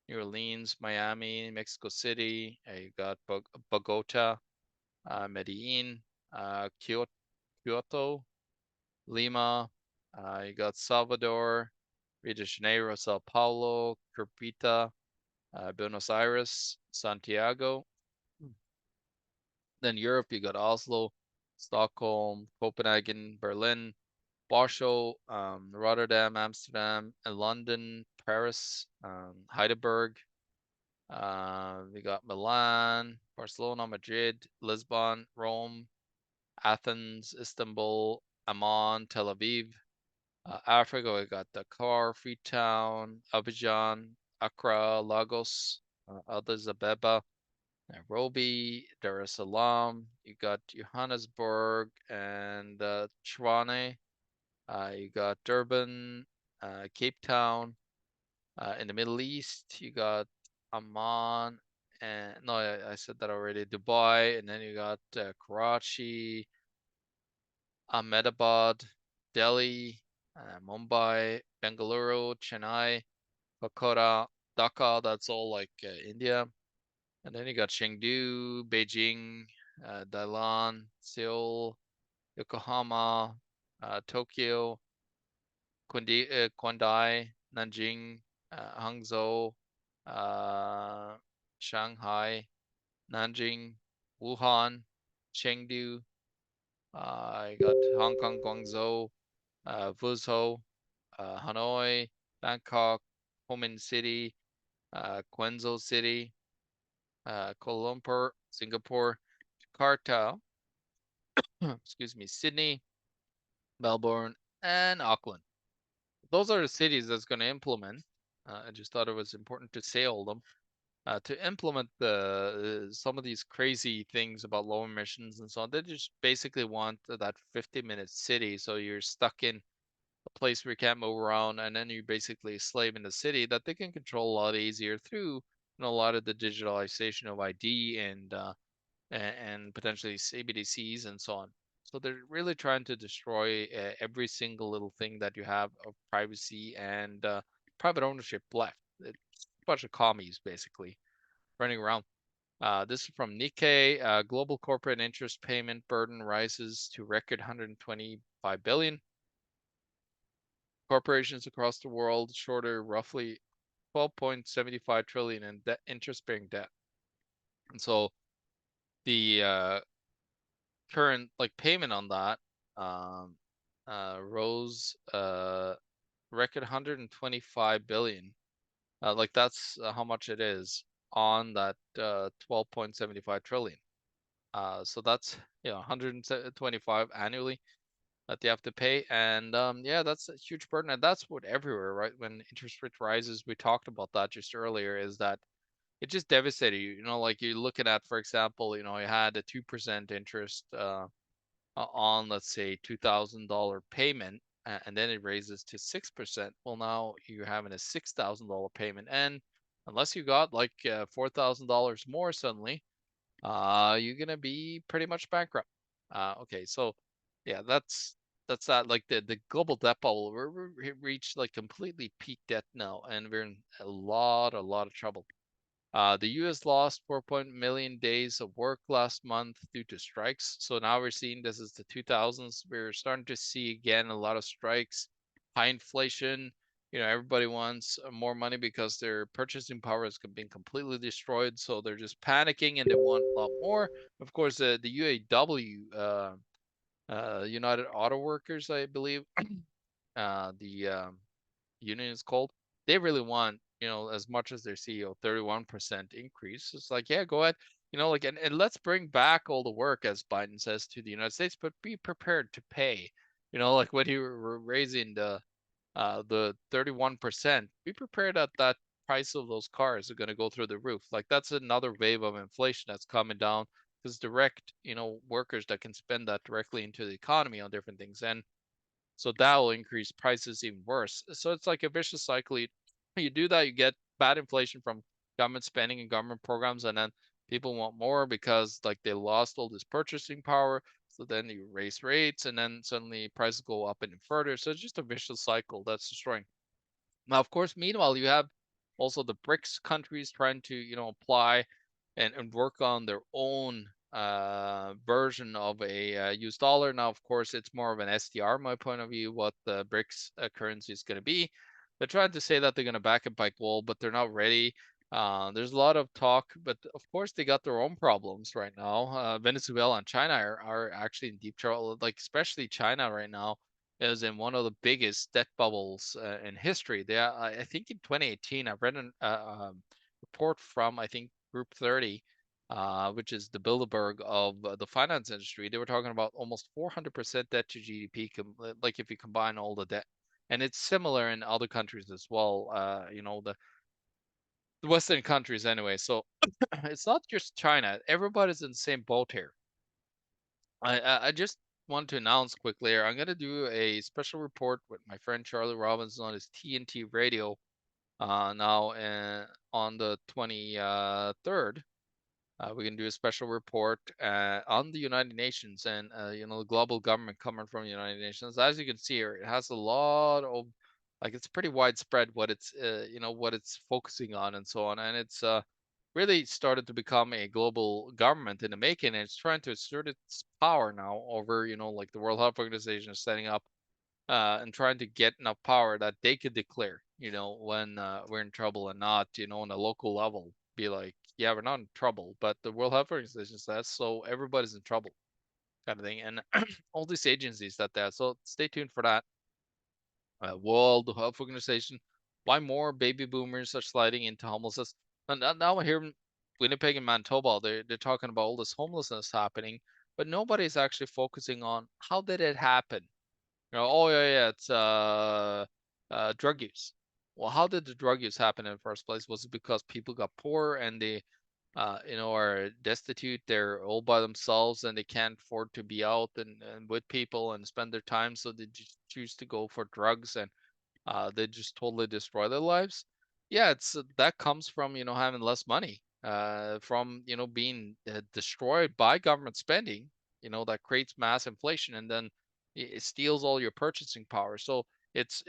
New Orleans, Miami, Mexico City. You got Bogota, Medellin, Kyoto, Lima. You got Salvador, Rio de Janeiro, Sao Paulo, Curitiba, Buenos Aires, Santiago. Then Europe, you got Oslo, Stockholm, Copenhagen, Berlin, Warsaw, Rotterdam, Amsterdam, and London, Paris, Heidelberg. We got Milan, Barcelona, Madrid, Lisbon, Rome, Athens, Istanbul, Amman, Tel Aviv. Africa, we got Dakar, Freetown, Abidjan, Accra, Lagos, Addis Ababa, Nairobi, Dar es Salaam. You got Johannesburg and Tshwane. You got Durban, Cape Town. In the Middle East, you got Amman, and no, I said that already. Dubai, and then you got Karachi, Ahmedabad, Delhi, Mumbai, Bengaluru, Chennai, Kolkata, Dhaka. That's all like India. And then you got Chengdu, Beijing, Dalian, Seoul, Yokohama, Tokyo, Kwandai, Nanjing, Hangzhou, Shanghai, Nanjing, Wuhan, Chengdu. I got Hong Kong, Guangzhou, Fuzhou, Hanoi, Bangkok, Ho Chi Minh City, Quezon City, Kuala Lumpur, Singapore, Jakarta, excuse me, Sydney, Melbourne, and Auckland. Those are the cities that's going to implement. I just thought it was important to say all of them. To implement some of these crazy things about low emissions and so on. They just basically want that 50-minute city, so you're stuck in a place where you can't move around, and then you're basically a slave in the city that they can control a lot easier through a lot of the digitalization of ID and potentially CBDCs and so on. So they're really trying to destroy every single little thing that you have of privacy and private ownership left. It's a bunch of commies basically running around. This is from Nikkei. Global corporate interest payment burden rises to record 125 billion. Corporations across the world shoulder roughly 12.75 trillion in debt, interest-bearing debt. And so the current like payment on that um, rose record 125 billion. Like that's how much it is on that 12.75 trillion. So that's 125 annually that they have to pay, and yeah, that's a huge burden, and that's what everywhere, right? When interest rate rises, we talked about that just earlier, is that it just devastated you. You know, like you're looking at, for example, you had a 2% interest on, let's say, $2,000 payment, and then it raises to 6%. Well, now you're having a $6,000 payment, and unless you got like $4,000 more suddenly, you're gonna be pretty much bankrupt. Okay, so yeah, that's that. Like the global debt bubble, we reached like completely peak debt now, and we're in a lot of trouble. The U.S. lost 4 million days of work last month due to strikes. So now we're seeing this is the 2000s. We're starting to see again a lot of strikes, high inflation. Everybody wants more money because their purchasing power has been completely destroyed. So they're just panicking and they want a lot more. Of course, the UAW, United Auto Workers, I believe, the union is called, they really want, as much as their CEO, 31% increase. It's like, yeah, go ahead. Like, and let's bring back all the work, as Biden says, to the United States, but be prepared to pay. Like when you were raising the 31%, be prepared that that price of those cars are going to go through the roof. Like that's another wave of inflation that's coming down because direct, workers that can spend that directly into the economy on different things. And so that will increase prices even worse. So it's like a vicious cycle. You do that, you get bad inflation from government spending and government programs, and then people want more because like they lost all this purchasing power. So then you raise rates, and then suddenly prices go up and further. So it's just a vicious cycle that's destroying. Now, of course, meanwhile, you have also the BRICS countries trying to, apply and work on their own version of a US dollar. Now, of course, it's more of an SDR, my point of view, what the BRICS currency is going to be. They're trying to say that they're going to back it by gold, but they're not ready. There's a lot of talk, but of course, they got their own problems right now. Venezuela and China are actually in deep trouble, like especially China right now is in one of the biggest debt bubbles in history. I think in 2018, I read a report from, I think, Group 30, which is the Bilderberg of the finance industry. They were talking about almost 400% debt to GDP, like if you combine all the debt. And it's similar in other countries as well, the Western countries anyway. So it's not just China. Everybody's in the same boat here. I just want to announce quickly here. I'm gonna do a special report with my friend Charlie Robinson on his TNT radio now on the 23rd. We can do a special report on the United Nations and the global government coming from the United Nations. As you can see here, it has a lot of like it's pretty widespread what it's what it's focusing on and so on, and it's really started to become a global government in the making, and it's trying to assert its power now over like the World Health Organization is setting up and trying to get enough power that they could declare, when we're in trouble and not, on a local level, be like, yeah, we're not in trouble, but the World Health Organization says so, everybody's in trouble, kind of thing, and all these agencies that there. So stay tuned for that. World Health Organization. Why more baby boomers are sliding into homelessness? And now here in Winnipeg and Manitoba, they're talking about all this homelessness happening, but nobody's actually focusing on how did it happen. Oh yeah, it's drug use. Well, how did the drug use happen in the first place? Was it because people got poor and they are destitute, they're all by themselves and they can't afford to be out and with people and spend their time, so they just choose to go for drugs and they just totally destroy their lives. Yeah, it's that comes from having less money, from being destroyed by government spending, that creates mass inflation, and then it steals all your purchasing power. So it's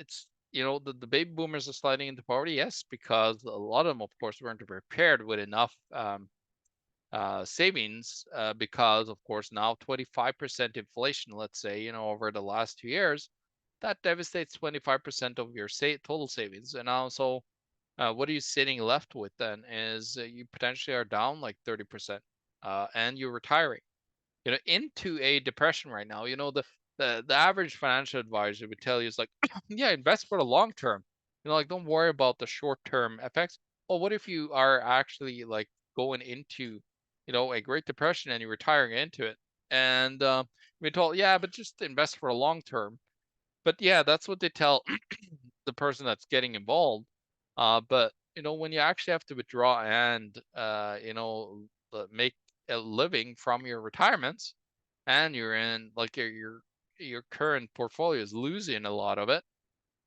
the baby boomers are sliding into poverty, yes, because a lot of them, of course, weren't prepared with enough savings because, of course, now 25% inflation, let's say, over the last 2 years, that devastates 25% of your total savings. And now, so what are you sitting left with then is you potentially are down like 30% and you're retiring, into a depression right now. The average financial advisor would tell you is like, yeah, invest for the long term. Like don't worry about the short term effects. Well, what if you are actually like going into, a Great Depression and you're retiring into it? And we're told, yeah, but just invest for a long term. But yeah, that's what they tell the person that's getting involved. But when you actually have to withdraw and make a living from your retirements, and you're in like your current portfolio is losing a lot of it,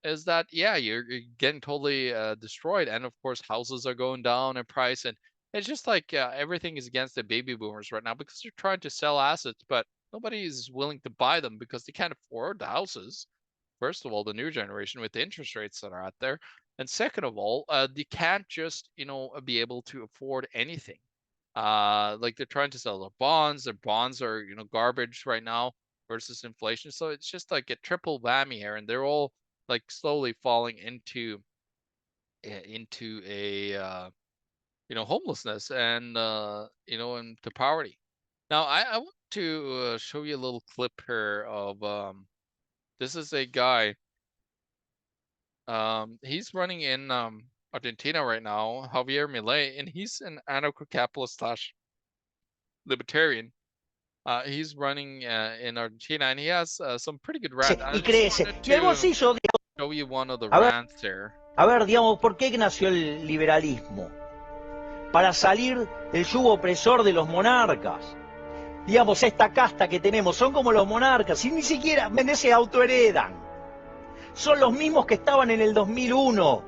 is that yeah, you're getting totally destroyed. And of course, houses are going down in price, and it's just like everything is against the baby boomers right now because they're trying to sell assets, but nobody is willing to buy them because they can't afford the houses. First of all, the new generation with the interest rates that are out there, and second of all, they can't just be able to afford anything. Like they're trying to sell their bonds. Their bonds are garbage right now versus inflation. So it's just like a triple whammy here, and they're all like slowly falling into a homelessness and into poverty. Now I want to show you a little clip here of this is a guy. He's running in Argentina right now, Javier Milei, and he's an anarcho-capitalist slash libertarian. He's running in Argentina, and he has some pretty good rant. I y just crece. wanted Y el to bolsillo, show you one of the a ver, rants there. digamos, ¿por qué nació el liberalismo? Para salir del yugo opresor de los monarcas. Digamos, esta casta que tenemos son como los monarcas, y ni siquiera se autoheredan. Son los mismos que estaban en el 2001.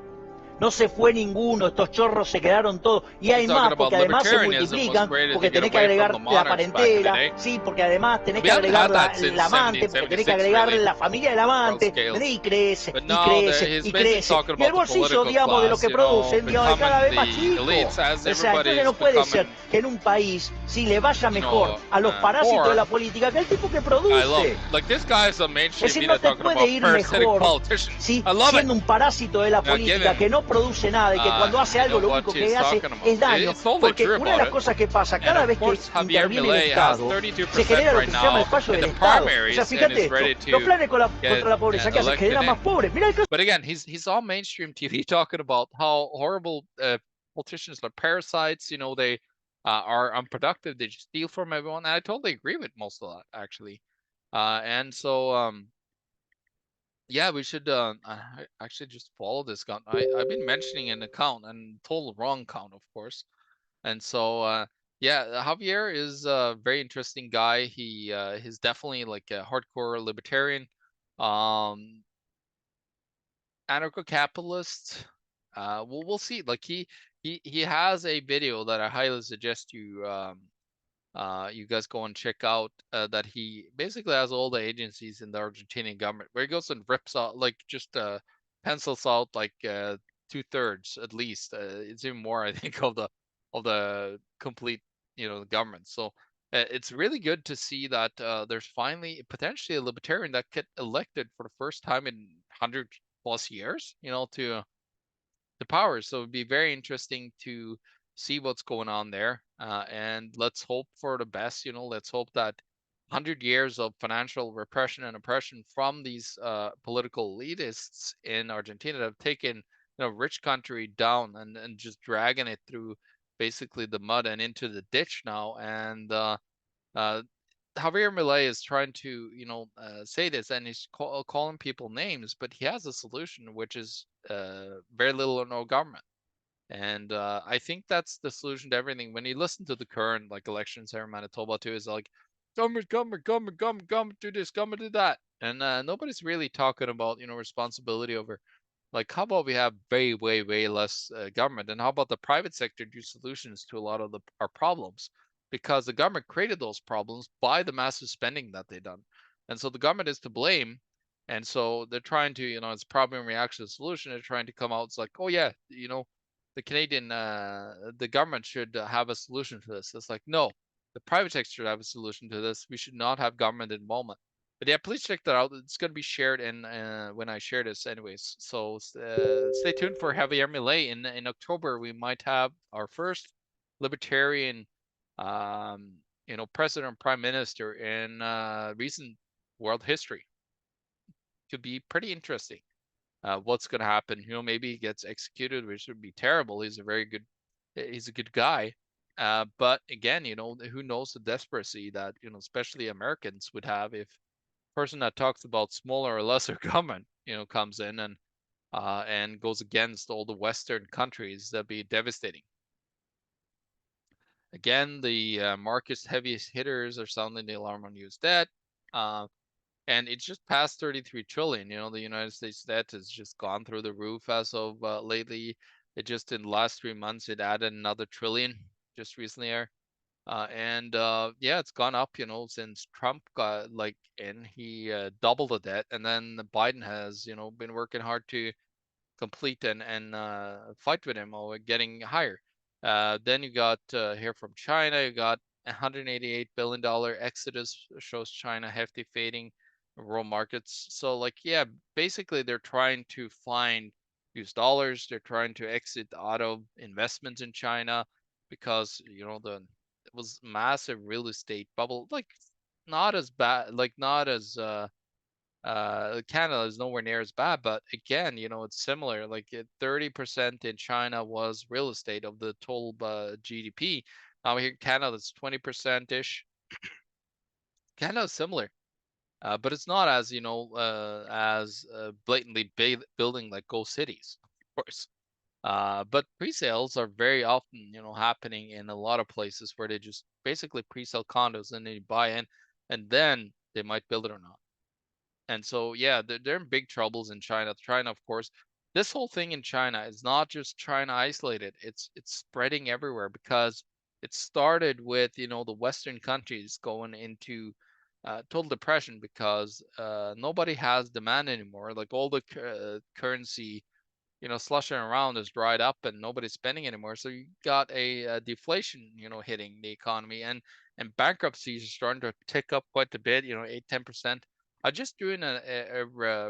No se fue ninguno, estos chorros se quedaron todos. Y hay más, porque además se multiplican, porque tenés que agregar la parentela, sí, porque además tenés que agregar la amante, porque tenés que agregar la familia del amante, y crece, y crece, y crece. Y el bolsillo, digamos, de lo que producen, digamos, es cada vez más chico. O sea, entonces no puede ser que en un país, si le vaya mejor a los parásitos de la política que el tipo que produce. Es decir, no te puede ir mejor, ¿sí? Siendo un parásito de la política que no produce nada y que cuando hace algo lo único que hace es daño, porque una de las cosas que pasa cada vez que interviene el Estado se genera lo que se llama el fallo del Estado. O sea, fíjate esto, los planes contra la pobreza que hacen generan más pobres. Mira el caso. But again, he's on mainstream TV talking about how horrible politicians are parasites. They are unproductive. They just steal from everyone. And I totally agree with most of that, actually. And so yeah, we should actually just follow this account. I've been mentioning an account and total wrong account, of course. And so yeah, Javier is a very interesting guy. He's definitely like a hardcore libertarian, anarcho-capitalist. We'll see. Like he has a video that I highly suggest you guys go and check out, that he basically has all the agencies in the Argentinian government where he goes and rips out, like just pencils out like 2/3 at least. It's even more, I think, of the complete government. So it's really good to see that there's finally potentially a libertarian that get elected for the first time in 100+ years, to the power. So it'd be very interesting to see what's going on there. And let's hope for the best. Let's hope that 100 years of financial repression and oppression from these political elitists in Argentina that have taken rich country down and just dragging it through basically the mud and into the ditch now. And Javier Milei is trying to say this, and he's calling people names, but he has a solution, which is very little or no government. And I think that's the solution to everything. When you listen to the current like elections here in Manitoba too, is like government, do this, government, do that, and nobody's really talking about responsibility over, like, how about we have way less government, and how about the private sector do solutions to a lot of our problems, because the government created those problems by the massive spending that they've done, and so the government is to blame. And so they're trying to, it's problem reaction solution. They're trying to come out. It's like, oh yeah, the Canadian the government should have a solution to this. It's like, no, the private sector should have a solution to this. We should not have government involvement. But yeah, please check that out. It's going to be shared in when I share this, anyways. So stay tuned for Javier Milei. In October, we might have our first libertarian, um, president or prime minister in recent world history. Could be pretty interesting. What's going to happen? Maybe he gets executed, which would be terrible. He's a good guy. But again, who knows the desperacy that, especially Americans would have if a person that talks about smaller or lesser government, comes in and goes against all the Western countries. That'd be devastating. Again, the market's heaviest hitters are sounding the alarm on U.S. debt. And it's just past 33 trillion. The United States debt has just gone through the roof as of lately. It just in the last 3 months, it added another trillion just recently here. And yeah, it's gone up, since Trump got in, he doubled the debt. And then Biden has, been working hard to complete and fight with him or getting higher. Then you got here from China, you got $188 billion exodus, shows China hefty fading world markets. So yeah, basically they're trying to find used dollars. They're trying to exit out of investments in China because it was massive real estate bubble. Not as bad, not as Canada is nowhere near as bad, but again, it's similar. 30% in China was real estate of the total GDP. Now here in Canada, it's 20% ish. Canada is similar, but it's not as as blatantly building like Go cities, of course. But pre-sales are very often, happening in a lot of places where they just basically pre-sell condos and then you buy in, and then they might build it or not. And so, yeah, they're in big troubles in China. China, of course, this whole thing in China is not just China isolated. It's spreading everywhere because it started with, the Western countries going into total depression because nobody has demand anymore. Like all the currency slushing around is dried up and nobody's spending anymore. So you got a deflation, hitting the economy, and bankruptcies are starting to tick up quite a bit. 8-10%. I just doing a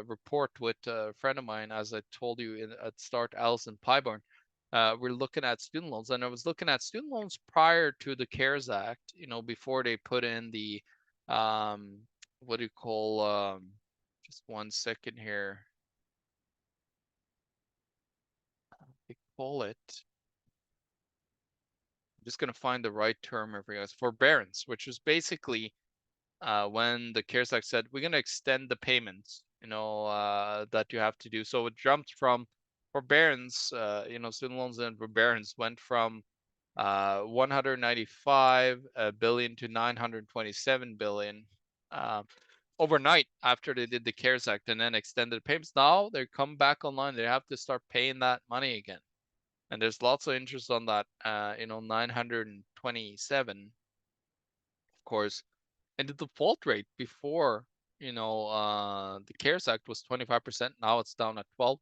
report with a friend of mine, as I told you at start, Alison Pyborn. We're looking at student loans, and I was looking at student loans prior to the CARES Act. Before they put in the what do you call just 1 second here. They call it. I'm just gonna find the right term here for you guys. Forbearance, which is basically when the CARES Act said we're gonna extend the payments, that you have to do. So it jumped from forbearance, student loans and forbearance went from 195 billion to 927 billion overnight after they did the CARES Act and then extended payments. Now they come back online. They have to start paying that money again. And there's lots of interest on that, 927, of course. And the default rate before, the CARES Act was 25%. Now it's down at 12.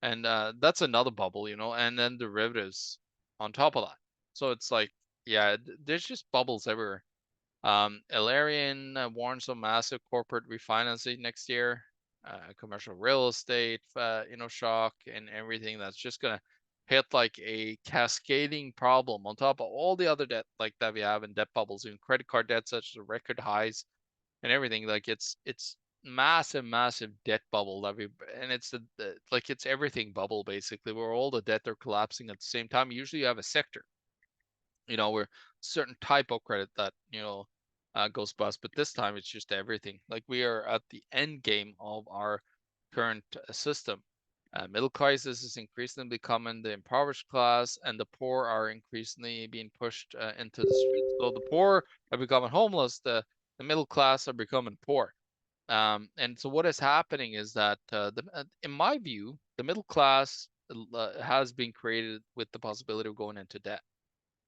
And that's another bubble, and then derivatives on top of that. So it's like, yeah, there's just bubbles everywhere. Ilarion warns of massive corporate refinancing next year, commercial real estate, shock and everything that's just gonna hit like a cascading problem on top of all the other debt like that we have in debt bubbles, in credit card debt such as record highs and everything. Like it's massive debt bubble that and it's it's everything bubble basically, where all the debt are collapsing at the same time. Usually you have a sector, where certain type of credit that goes bust, but this time it's just everything. Like we are at the end game of our current system. Middle crisis is increasingly becoming the impoverished class, and the poor are increasingly being pushed into the streets. So the poor are becoming homeless, the middle class are becoming poor. And so what is happening is that, in my view, the middle class has been created with the possibility of going into debt.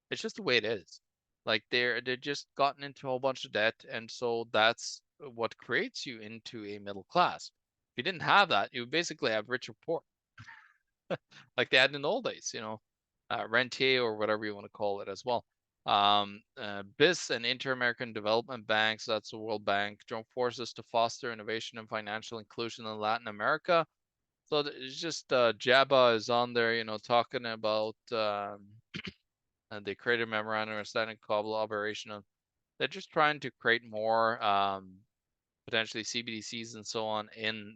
It's just the way it is. Like they're just gotten into a whole bunch of debt, and so that's what creates you into a middle class. you didn't have that, you would basically have rich or poor, like they had in the old days, rentier or whatever you want to call it as well. BIS and Inter-American Development Banks, that's the World Bank, join forces to foster innovation and financial inclusion in Latin America. So it's just Jabba is on there, talking about they created a memorandum of understanding collaboration. They're just trying to create more potentially CBDCs and so on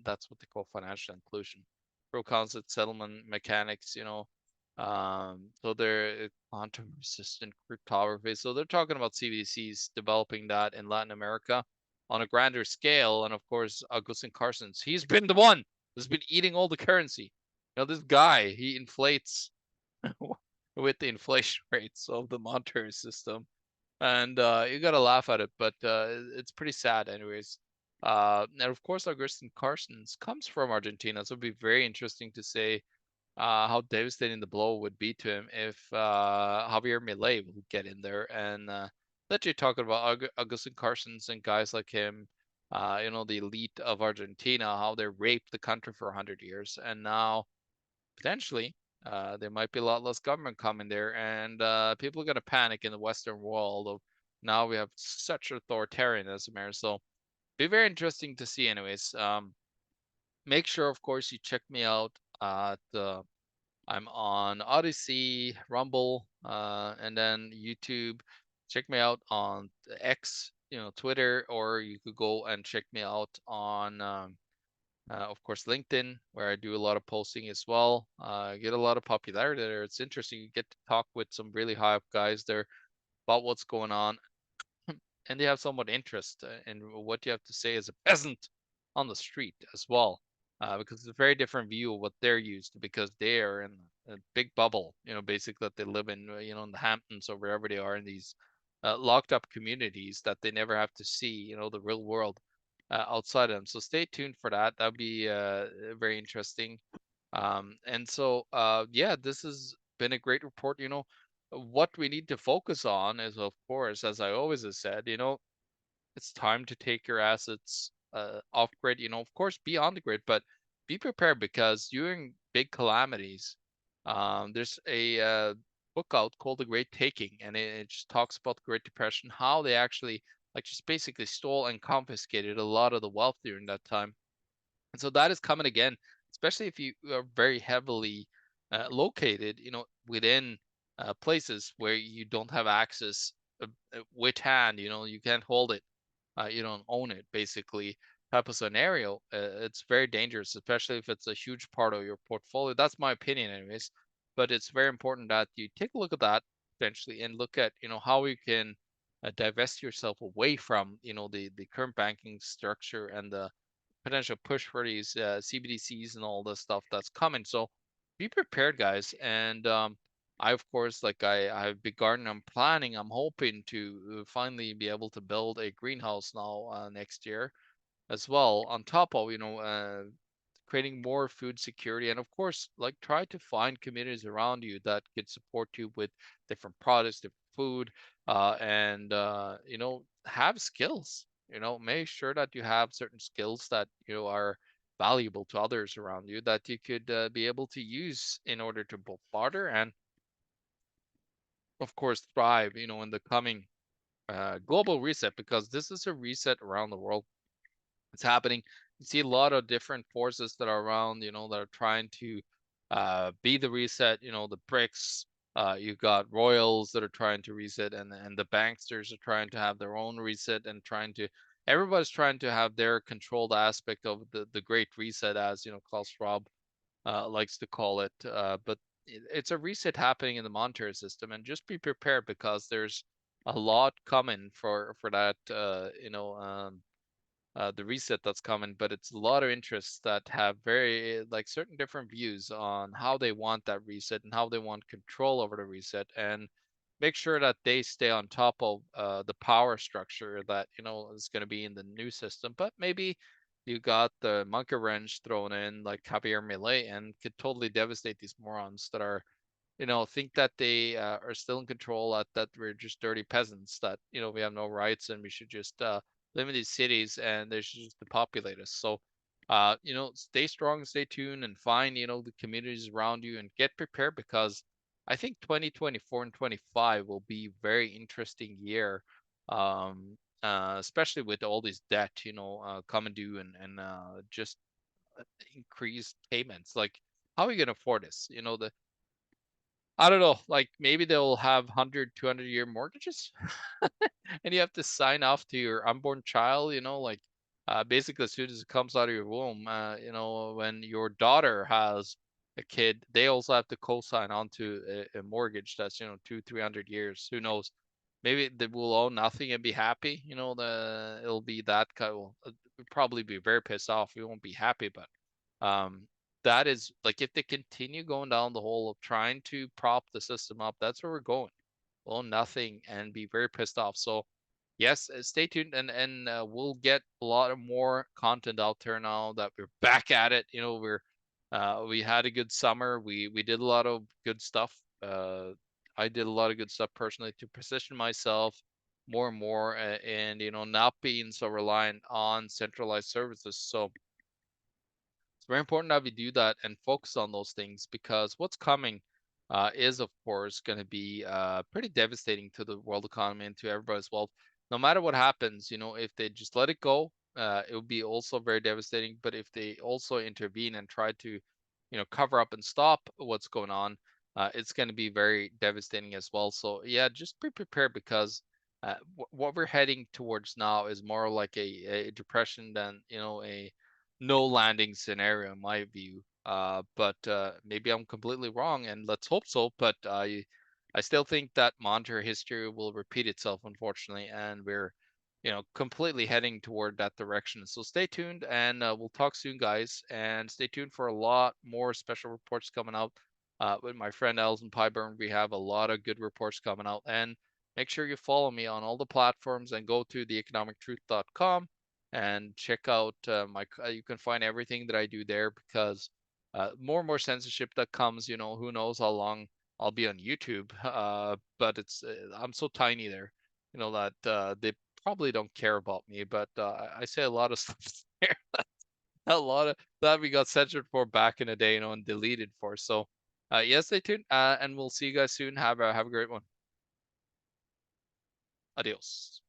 that's what they call financial inclusion, pro concept settlement mechanics, so they're quantum resistant cryptography. So they're talking about CBDCs, developing that in Latin America on a grander scale. And of course, Augustin Carstens, he's been the one who's been eating all the currency. This guy, he inflates with the inflation rates of the monetary system, and you gotta laugh at it, but it's pretty sad, anyways. And of course, Augustin Carstens comes from Argentina, so it'd be very interesting to say how devastating the blow would be to him if Javier Milei will get in there and let you talk about Augustin Carstens and guys like him, the elite of Argentina, how they raped the country for 100 years, and now potentially there might be a lot less government coming there, and people are going to panic in the Western world of now we have such authoritarianism here. So be very interesting to see, anyways. Make sure, of course, you check me out at I'm on Odyssey, Rumble, and then YouTube. Check me out on X, Twitter, or you could go and check me out on of course, LinkedIn, where I do a lot of posting as well. Get a lot of popularity there. It's interesting. You get to talk with some really high up guys there about what's going on, and they have somewhat interest in what you have to say as a peasant on the street as well, because it's a very different view of what they're used to, because they are in a big bubble, basically that they live in, in the Hamptons or wherever they are in these locked up communities that they never have to see, the real world outside of them. So stay tuned for that. That'll be very interesting. And so, yeah, this has been a great report. What we need to focus on is, of course, as I always have said, it's time to take your assets off grid. Of course, be on the grid, but be prepared, because during big calamities, there's a book out called The Great Taking, and it just talks about the Great Depression, how they actually like just basically stole and confiscated a lot of the wealth during that time. And so that is coming again, especially if you are very heavily located, within places where you don't have access with hand, you can't hold it, you don't own it, basically, type of scenario. It's very dangerous, especially if it's a huge part of your portfolio. That's my opinion, anyways. But it's very important that you take a look at that potentially and look at, how you can divest yourself away from, the current banking structure and the potential push for these CBDCs and all this stuff that's coming. So be prepared, guys. And I, of course, like I've begun. I'm planning. I'm hoping to finally be able to build a greenhouse now next year as well. On top of creating more food security, and of course, like try to find communities around you that could support you with different products, different food, and have skills. Make sure that you have certain skills that are valuable to others around you that you could be able to use in order to both barter and of course thrive in the coming global reset, because this is a reset around the world. It's happening. You see a lot of different forces that are around, that are trying to be the reset. The BRICS. You got royals that are trying to reset, and the banksters are trying to have their own reset and trying to. Everybody's trying to have their controlled aspect of the Great Reset, as Klaus Schwab likes to call it. But it's a reset happening in the monetary system, and just be prepared, because there's a lot coming for that. The reset that's coming, but it's a lot of interests that have very like certain different views on how they want that reset and how they want control over the reset, and make sure that they stay on top of the power structure that is going to be in the new system. But maybe you got the monkey wrench thrown in like Javier Milei and could totally devastate these morons that are think that they are still in control, that we're just dirty peasants, that we have no rights and we should just live in these cities and they should just depopulate us. So Stay strong, stay tuned, and find, the communities around you and get prepared, because I think 2024 and 25 will be very interesting year. Especially with all this debt, coming due, and just increased payments. Like, how are you gonna afford this? I don't know, like maybe they'll have 100, 200-year mortgages, and you have to sign off to your unborn child, like basically as soon as it comes out of your womb, when your daughter has a kid, they also have to co-sign onto a mortgage that's, 200, 300 years. Who knows? Maybe they will own nothing and be happy. It'll be that kind of, we'll probably be very pissed off. We won't be happy, but um, that is like, if they continue going down the hole of trying to prop the system up, that's where we're going. Well, nothing, and be very pissed off. So, yes, stay tuned, and we'll get a lot of more content out there now that we're back at it. We had a good summer. We did a lot of good stuff. I did a lot of good stuff personally to position myself more and more, and not being so reliant on centralized services. So it's very important that we do that and focus on those things, because what's coming is, of course, going to be pretty devastating to the world economy and to everybody's wealth. No matter what happens, if they just let it go, it would be also very devastating. But if they also intervene and try to, cover up and stop what's going on, it's going to be very devastating as well. So yeah, just be prepared, because what we're heading towards now is more like a depression than, a no landing scenario in my view. But maybe I'm completely wrong, and let's hope so. But I still think that monetary history will repeat itself, unfortunately, and we're, completely heading toward that direction. So stay tuned, and we'll talk soon, guys. And stay tuned for a lot more special reports coming out. With my friend Alison Pyburn, we have a lot of good reports coming out, and make sure you follow me on all the platforms and go to theeconomictruth.com and check out you can find everything that I do there, because more and more censorship that comes, who knows how long I'll be on YouTube. But it's I'm so tiny there, that they probably don't care about me, but I say a lot of stuff there. A lot of that we got censored for back in the day, and deleted for. So yes, stay tuned, and we'll see you guys soon. Have a great one. Adios.